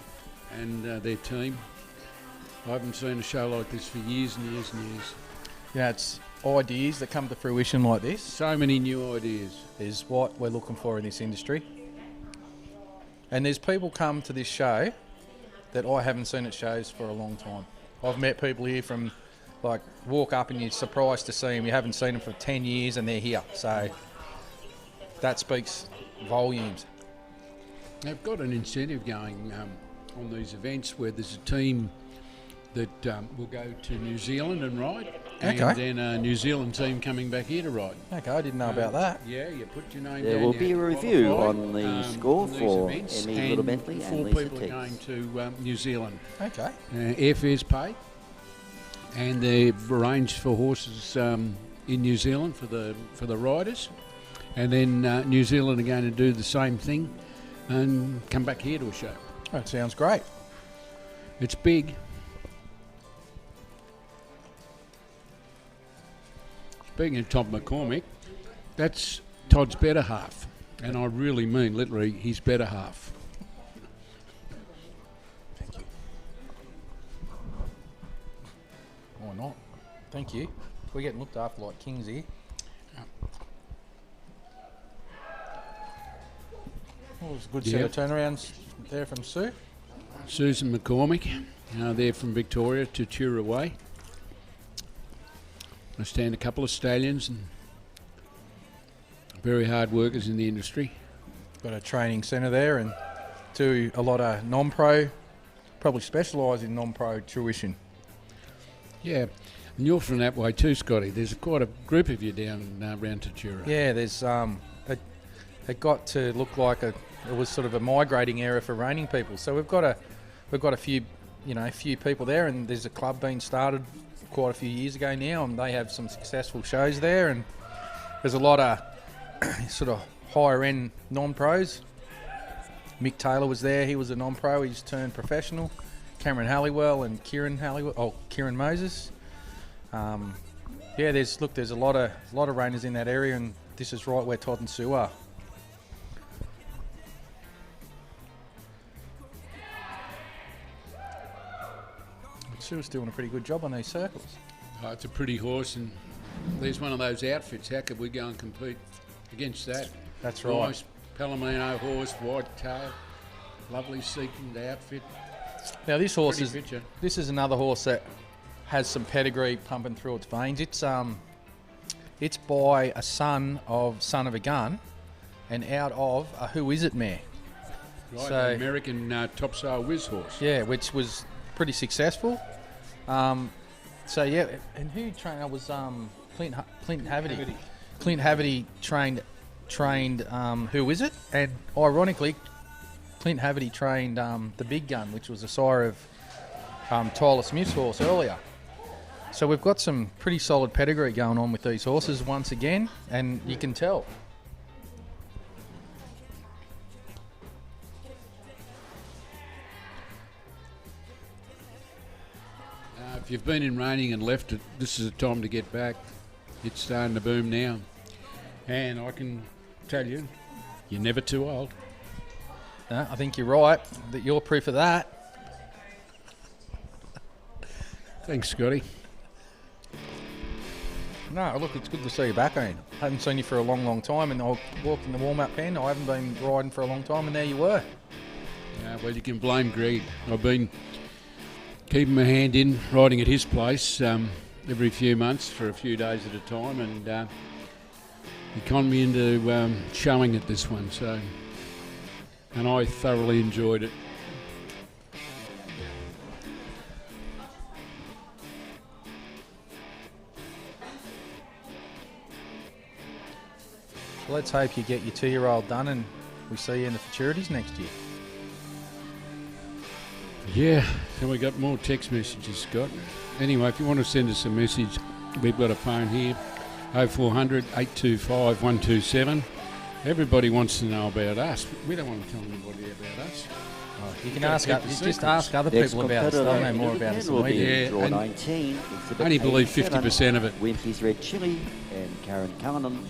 and their team. I haven't seen a show like this for years and years and years. Yeah, it's ideas that come to fruition like this So many new ideas. is what we're looking for in this industry. And there's people come to this show that I haven't seen at shows for a long time. I've met people here from, like, walk up and you're surprised to see them. You haven't seen them for 10 years and they're here. So that speaks volumes. They've got an incentive going on these events where there's a team that will go to New Zealand and ride, and Okay. then a New Zealand team coming back here to ride. Okay, I didn't know about that. Yeah, you put your name There down. will you be a qualify, review on the score on these for events, Emmy and Little Bentley and 4 Lisa people are Tex. going to New Zealand. Okay. Airfare's paid, and they've arranged for horses in New Zealand for the riders, and then New Zealand are going to do the same thing and come back here to a show. That sounds great. It's big. Speaking of Todd McCormick, that's Todd's better half, and I really mean literally his better half. Thank you. Why not? Thank you. We're getting looked after like kings here. Well, it was a good set Yeah. of turnarounds there from Sue. Susan McCormick, they're from Victoria to Tura Way. I stand a couple of stallions and very hard workers in the industry. Got a training centre there and do a lot of non-pro, probably specialise in non-pro tuition. Yeah, and you're from that way too, Scotty. There's quite a group of you down around Tatura. Yeah, there's it got to look like it was sort of a migrating area for reining people. So we've got a few people there, and there's a club being started quite a few years ago now, and they have some successful shows there, and there's a lot of sort of higher end non-pros. Mick Taylor was there. He was a non-pro. He's turned professional. Cameron Halliwell and Kieran Moses. There's a lot of reiners in that area, and this is right where Todd and Sue are. Sue's doing a pretty good job on these circles. Oh, it's a pretty horse, and there's one of those outfits. How could we go and compete against that? That's right. Nice Palomino horse, white tail, lovely sequined outfit. Now this horse Pretty picture. this is another horse that has some pedigree pumping through its veins. It's by a son of a gun, and out of a Who Is It mare. Right, So- an American topsail whiz horse. Yeah, which was pretty successful. And who trained? That was Clint Haverty. Clint Haverty trained Who Is It? And ironically, Clint Haverty trained the Big Gun, which was a sire of Tyler Smith's horse earlier. So we've got some pretty solid pedigree going on with these horses once again, and you can tell. If you've been in Reining and left it, this is the time to get back. It's starting to boom now. And I can tell you, you're never too old. I think you're right, that you're proof of that. Thanks, Scotty. No, look, it's good to see you back, Ian. Hadn't seen you for a long, long time, and I walked in the warm-up pen. I haven't been riding for a long time, and there you were. Well, you can blame Greg. I've been keeping my hand in, riding at his place every few months for a few days at a time, and he conned me into showing at this one. So, and I thoroughly enjoyed it. So let's hope you get your 2-year-old done and we see you in the futurities next year. Yeah, so we got more text messages, Scott. Anyway, if you want to send us a message, we've got a phone here, 0400 825 127. Everybody wants to know about us. We don't want to tell anybody about us. You can Gotta ask, keep you the just secrets. ask other Next people about us. They'll competitor know more in about the us pen than will we be do. Yeah, draw and 19. Exhibit I only believe 87, 50% of it. Wimpy's Red Chili and Karen Cullinan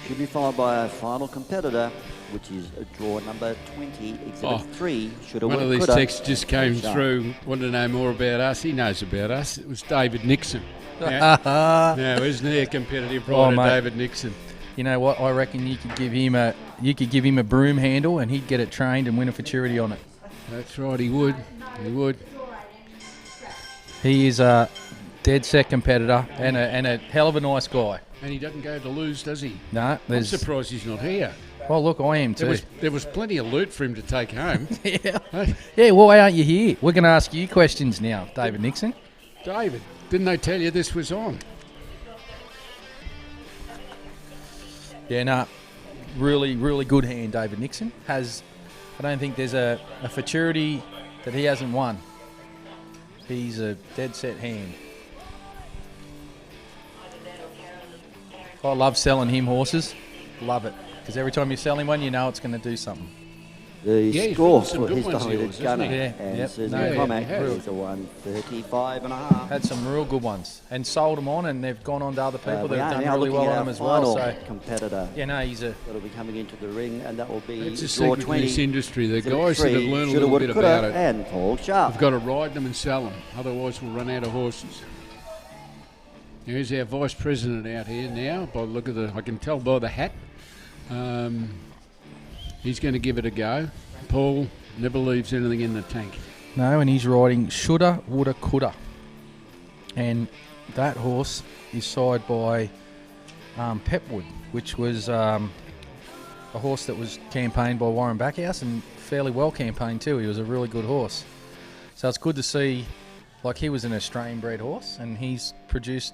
should be followed by a final competitor, which is draw number 20. Exhibit 3 should have One of worked, these coulda, texts just came and sharp. through, wanted to know more about us. He knows about us. It was David Nixon. Yeah, isn't he a competitive rider, mate. David Nixon? You know what? I reckon you could give him a broom handle and he'd get it trained and win a futurity on it. That's right, he would. He would. He is a dead set competitor and a hell of a nice guy. And he doesn't go to lose, does he? No, I'm there's. surprised he's not here. Well, look, I am too. There was plenty of loot for him to take home. Yeah. Hey, Yeah. Why aren't you here? We're going to ask you questions now, David Nixon. David, didn't they tell you this was on? Yeah, no, really, really good hand, David Nixon. I don't think there's a futurity that he hasn't won. He's a dead set hand. I love selling him horses. Love it. Because every time you sell him one, you know it's going to do something. The Yeah, he's score written some for good his ones, dominated yours, hasn't gunner he? Yeah, and yep. Susan No, Comac he has. is a 135 and a half. Had some real good ones. And sold them on, and they've gone on to other people We that are have done now really looking well at on our them as well. final So, competitor yeah, no, he's a. that will be coming into the ring, and that will be It's a draw secret to 20. this industry. The Exhibit guys that have 3, learned a shoulda, little woulda, bit coulda, about it and Paul Sharp. have got to ride them and sell them. Otherwise, we'll run out of horses. Here's our vice president out here now. By the look of I can tell by the hat. He's going to give it a go. Paul never leaves anything in the tank. No, and he's riding shoulda, woulda, coulda. And that horse is side by Pepwood, which was a horse that was campaigned by Warren Backhouse and fairly well campaigned too. He was a really good horse. So it's good to see, like, he was an Australian bred horse and he's produced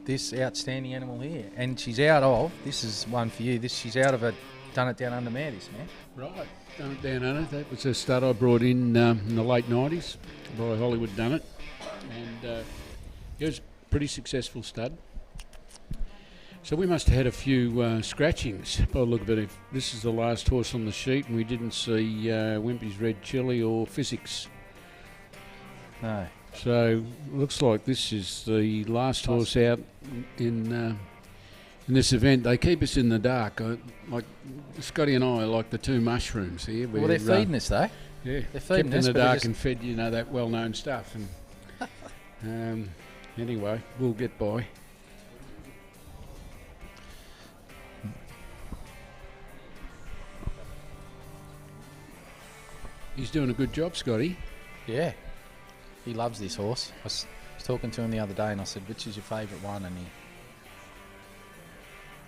this outstanding animal here. And she's out of, this is one for you, she's out of a Done It Down Under mare, this man. Right, Done It Down Under. That was a stud I brought in the late 90s by Hollywood Done It. And it was a pretty successful stud. So we must have had a few scratchings by the look of it. If this is the last horse on the sheet and we didn't see Wimpy's Red Chili or Physics. No. So looks like this is the last horse out in this event. They keep us in the dark. Like Scotty and I are like the two mushrooms here. Well, they're feeding us though. Yeah, They're feeding kept us, in the but they're dark just- and fed, that well-known stuff. And anyway, we'll get by. He's doing a good job, Scotty. Yeah. He loves this horse. I was talking to him the other day and I said, which is your favourite one? And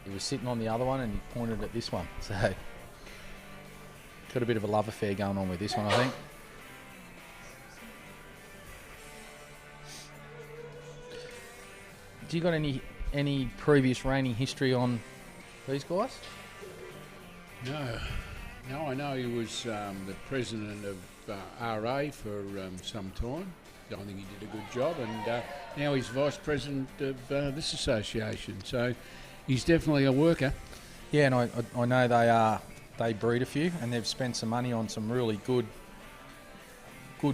he was sitting on the other one and he pointed at this one. So, got a bit of a love affair going on with this one, I think. Do you got any previous reigning history on these guys? No, I know he was the president of RA for some time. I think he did a good job, and now he's vice president of this association. So he's definitely a worker. Yeah, and I know they breed a few, and they've spent some money on some really good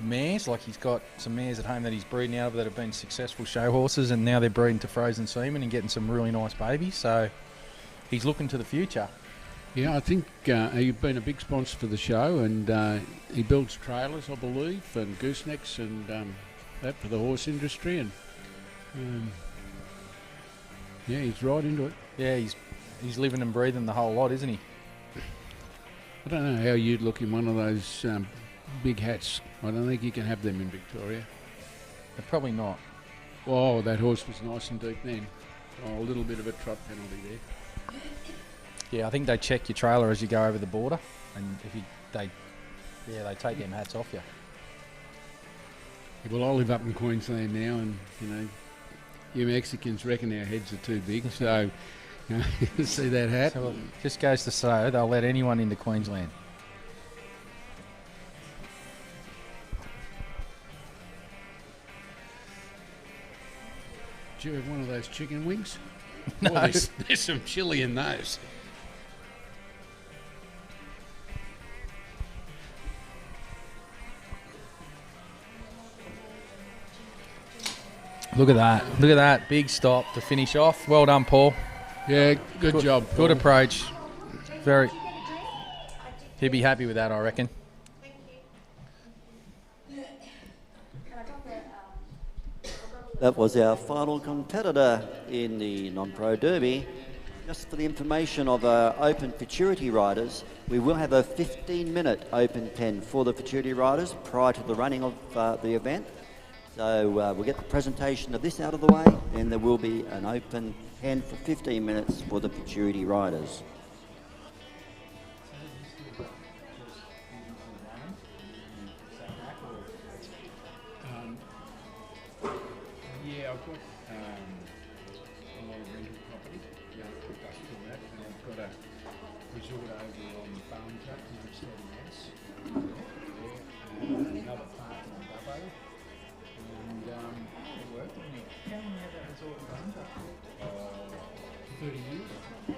mares. Like, he's got some mares at home that he's breeding out of that have been successful show horses, and now they're breeding to frozen semen and getting some really nice babies. So he's looking to the future. Yeah, I think he's been a big sponsor for the show, and he builds trailers, I believe, and goosenecks and that for the horse industry. And yeah, he's right into it. Yeah, he's living and breathing the whole lot, isn't he? I don't know how you'd look in one of those big hats. I don't think you can have them in Victoria. Probably not. Oh, that horse was nice and deep then. Oh, a little bit of a trot penalty there. Yeah, I think they check your trailer as you go over the border, and if they take them hats off you. Yeah, well, I live up in Queensland now, and you Mexicans reckon our heads are too big, so See that hat? So it just goes to say they'll let anyone into Queensland. Do you have one of those chicken wings? No. Oh, there's some chili in those. Look at that. Look at that. Big stop to finish off. Well done, Paul. Yeah, good job. Good Paul. approach. Very. He'd be happy with that, I reckon. That was our final competitor in the non-pro derby. Just for the information of our open futurity riders, we will have a 15-minute open pen for the futurity riders prior to the running of the event. So we'll get the presentation of this out of the way, and there will be an open pen for 15 minutes for the futurity riders. Yeah, I've got a lot of rental property, industrial that, and I've got a resort over on Farm Track near Steady House. Another park in Dubbo. And work. How long have that resort in Farm Track? 30 years. Yeah.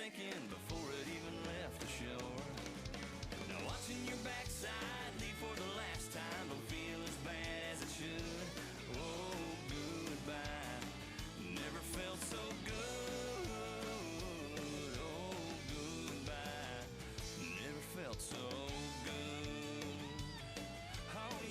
sinking before it even left the shore. Now watching your backside leave for the last time don't feel as bad as it should. Oh, goodbye. Never felt so good. Oh, goodbye. Never felt so good. Oh, yeah.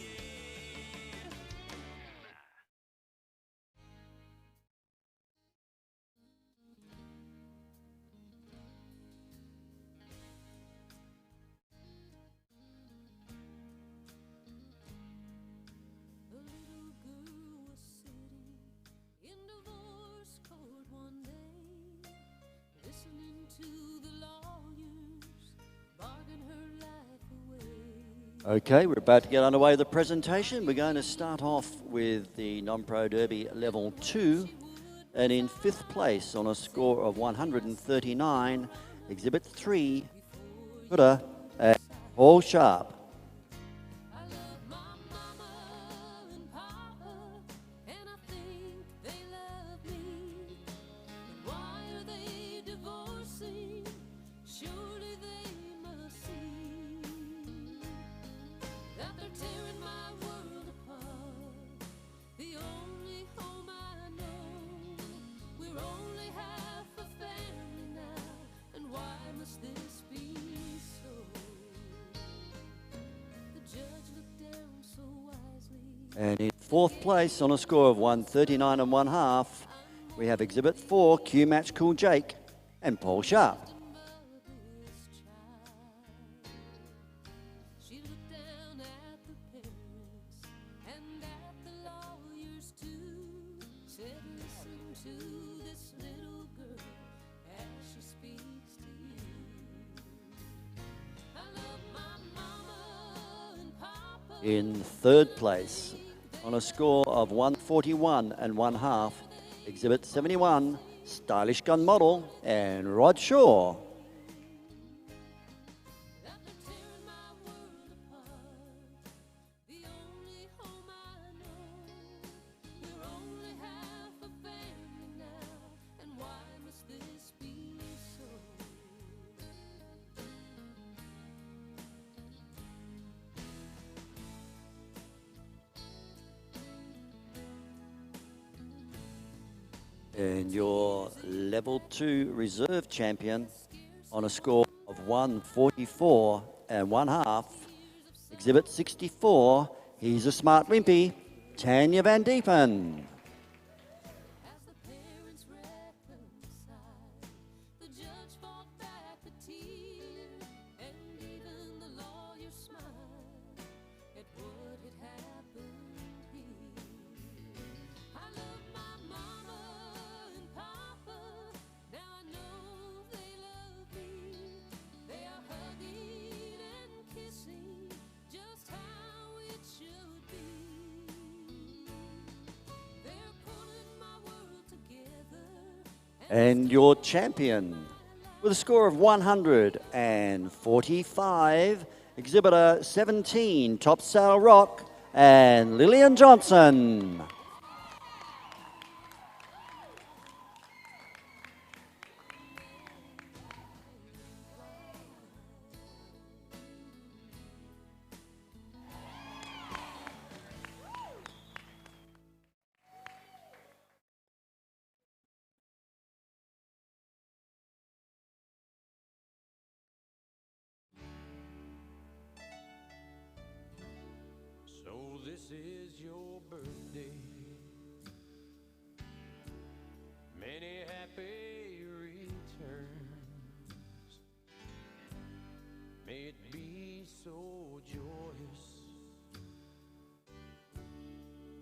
A little girl was sitting in divorce court one day, listening to the lawyers bargain her life away. Okay, we're about to get underway with the presentation. We're going to start off with the Non-Pro Derby Level 2. And in 5th place on a score of 139, Exhibit 3, Buddha and Paul Sharp. I love my mama and papa, and I think they love me. But why are they divorcing? Surely they must see that they're tearing my world apart. The only home I know, we're only half a family now, and why must this be so? The judge looked down so wisely. And in 4th place on a score of 139 and 1/2, we have Exhibit 4, Q Match Cool Jake and Paul Sharp. She looked down at the parents and at the lawyers too. Said, listen to this little girl as she speaks to you. I love my mama and papa. In 3rd place on a score of 141 and 1/2, Exhibit 71, Stylish Gun Model and Rod Shaw. That they're tearing my world apart. The only home I know, we're only half a family now, and why must this be so? And your Level 2 Reserve Champion on a score of 144 and 1/2, Exhibit 64, he's a smart wimpy, Tanya Van Diepen. As the parents reconciled, the judge fought back a tear, and even the lawyer smiled at what had happened here. I love my mama and papa, now I know they love me. They are hugging and kissing, just how it should be. They're pulling my world together. And your champion with a score of 145, Exhibitor 17, Top Sail Rock and Lillian Johnson. So this is your birthday. Many happy returns. May it be so joyous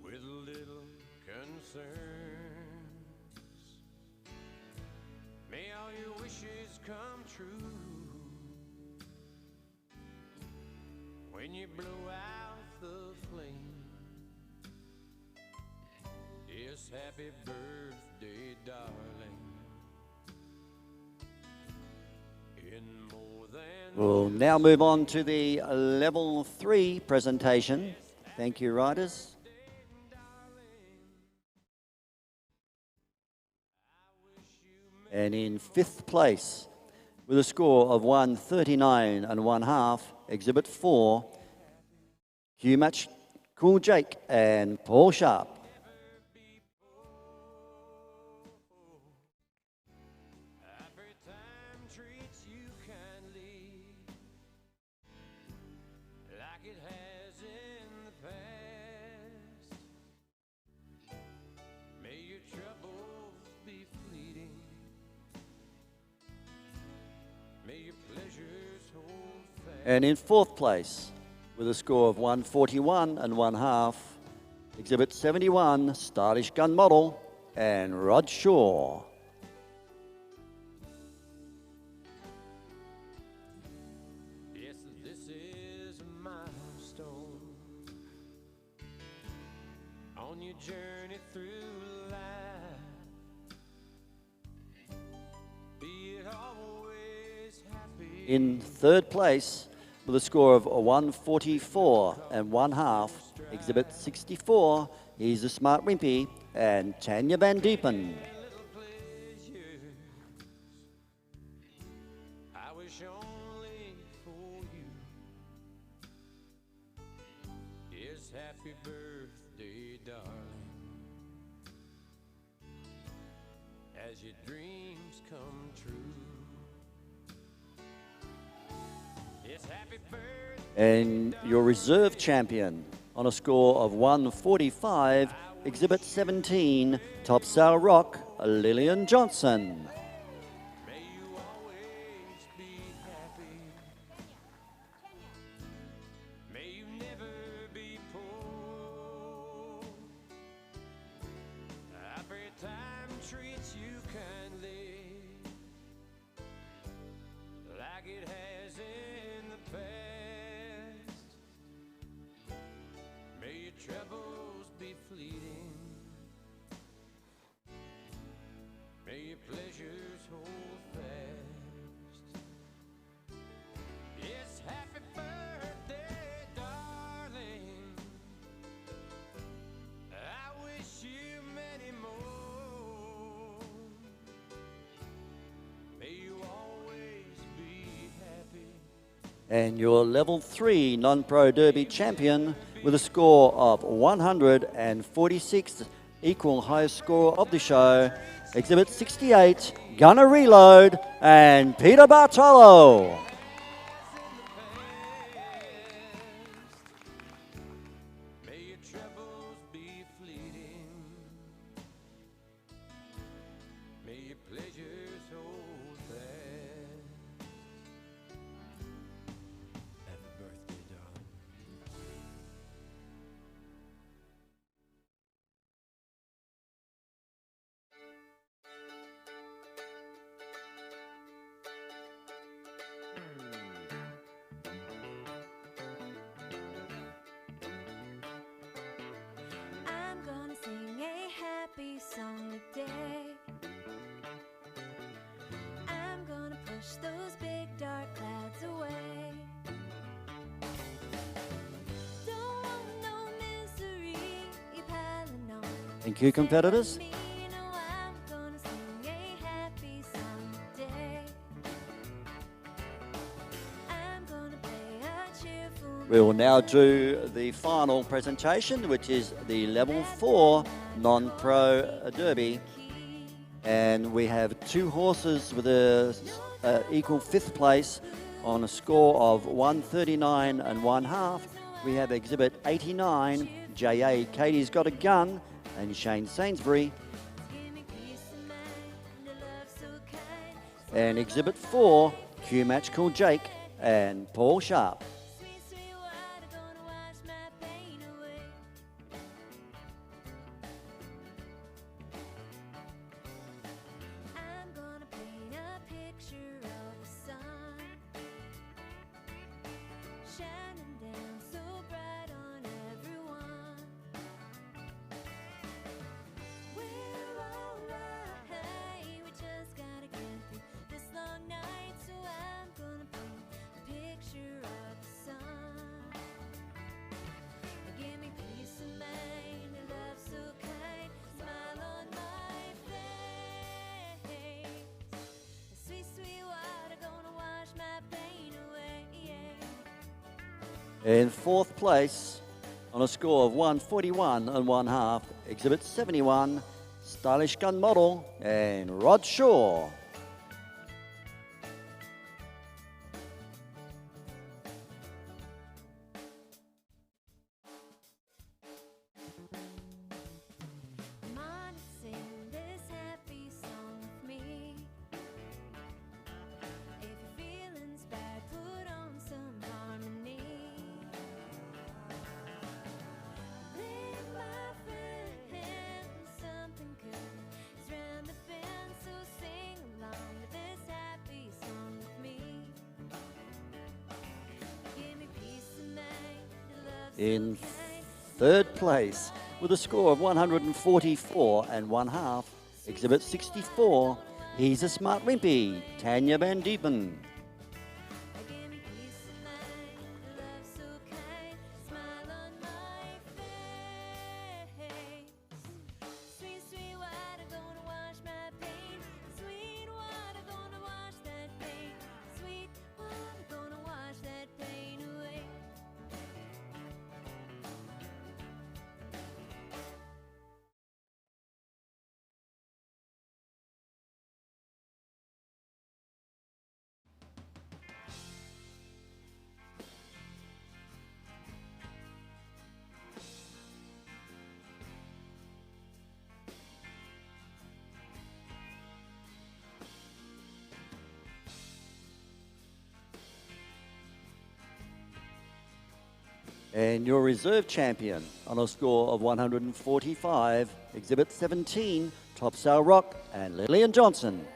with little concerns. May all your wishes come true when you blow out the flame. Yes, happy birthday, darling. In more than We'll now move on to the Level 3 presentation. Thank you, riders. And in 5th place with a score of 139 and 1/2, Exhibit 4, Q Match Cool Jake and Paul Sharp. Every time treats you kindly, like it has in the past. May your troubles be fleeting. May your pleasures hold fast. And in 4th place, with a score of 141 and 1/2, Exhibit 71, Stylish Gun Model and Rod Shaw. Yes, this is a milestone on your journey through life. Be it always happy. In 3rd place, with a score of 144 and 1/2, Exhibit 64, He's a Smart Wimpy and Tanya Van Diepen. Little pleasures I wish only for you. Yes, happy birthday, darling, as your dreams come true. Yes, happy birthday. And your reserve champion on a score of 145, Exhibit 17, Top Sail Rock, Lillian Johnson. May you always be happy. May you never be poor. Every time treats you kindly, like it has in the past. May your troubles be fleeting. May your pleasures hold fast. Yes, happy birthday, darling. I wish you many more. May you always be happy. And your Level 3 Non-Pro Derby champion with a score of 146, equal highest score of the show, Exhibit 68, Gonna Reload and Peter Bartolo. May your troubles be fleeting. May your pleasures hold fast. Happy birthday, darling. I'm gonna sing a happy song today. I'm gonna push those big dark clouds away. Don't want no misery piling on. Thank you, competitors. Me, no, I'm gonna sing a happy song today. I'm gonna play a cheerful We will now do the final presentation, which is the Level 4 Non-Pro Derby. And we have 2 horses with a equal 5th place on a score of 139 and 1/2. We have Exhibit 89, J.A. Katie's Got a Gun, and Shane Sainsbury. give me peace of mind, a love so kind. And Exhibit 4, Q Match Cool Jake and Paul Sharp. Sweet, sweet water gonna wash my pain away. I'm gonna paint a picture of the sun shining down so bright on everyone. We're alright, we just gotta get through this long night. So I'm gonna paint a picture of the In fourth place, on a score of 141 and 1/2, Exhibit 71, Stylish Gun Model and Rod Shaw. Mind sing this happy song with me. If your feeling's bad, put on some harmony. Lift my friend, something good is round the bend, so sing along with this happy song with me. Give me peace of mind, love's In okay. third place, with a score of 144 and 1/2, Exhibit 64, He's a Smart Wimpy, Tanya Van Diepen. Give me peace of mind, love's so kind, smile on my face. Sweet, sweet water gonna wash my pain. Sweet water gonna wash that pain. Sweet water gonna wash that pain away. And your reserve champion on a score of 145, Exhibit 17, Topsail Rock and Lillian Johnson.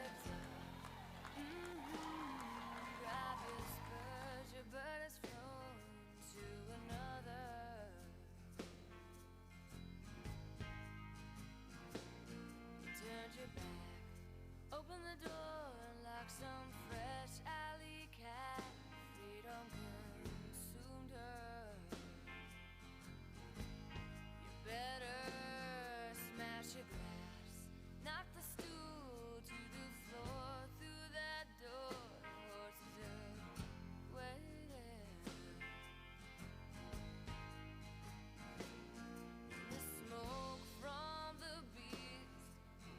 Open the door and like some fresh alley cat, freedom consumed her. You better smash your glass, knock the stool to the floor, through that door, horses are waiting. The smoke from the beast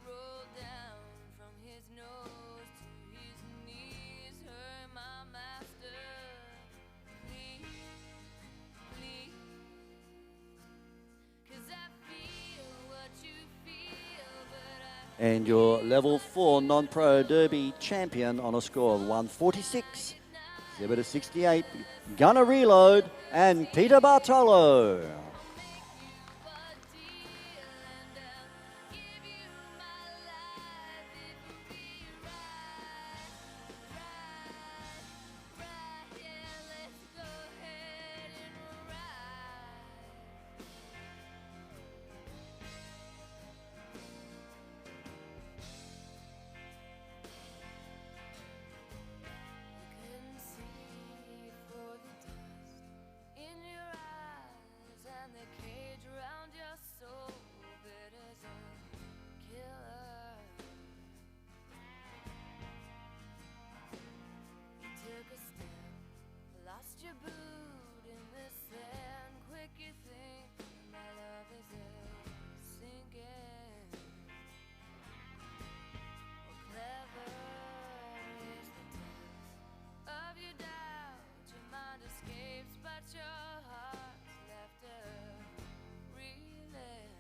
rolled down from his nose to his knees. Hurry, my master, please, please, 'cause I feel what you feel, but And your level 4 non-pro derby champion on a score of 146, Exhibit 68, Gonna Reload and Peter Bartolo. Lost your boot in the sand. Quick, you think my love is sinking. Well, clever is the test of your doubt. Your mind escapes, but your heart's left reeling.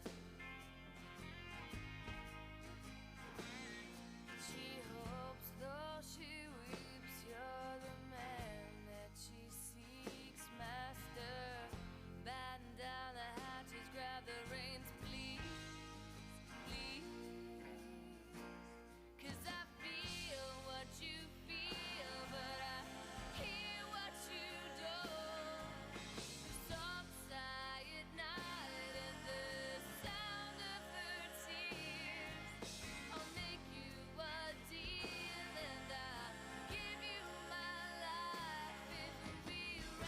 She hopes, though she weeps, you're the man that she seeks, master. Batten down the hatches, grab the reins, please, please. 'Cause I feel what you feel, but I hear what you don't. The soft sigh at night and the sound of her tears. I'll make you a deal and I'll give you my life if we ride.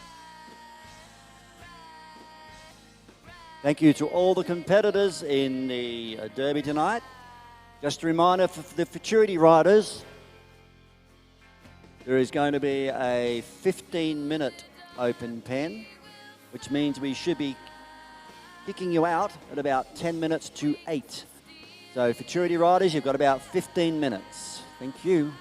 Thank you to all the competitors in the derby tonight. Just a reminder for the futurity riders, there is going to be a 15-minute open pen which means we should be kicking you out at about 10 minutes to 8. So futurity riders, you've got about 15 minutes. Thank you.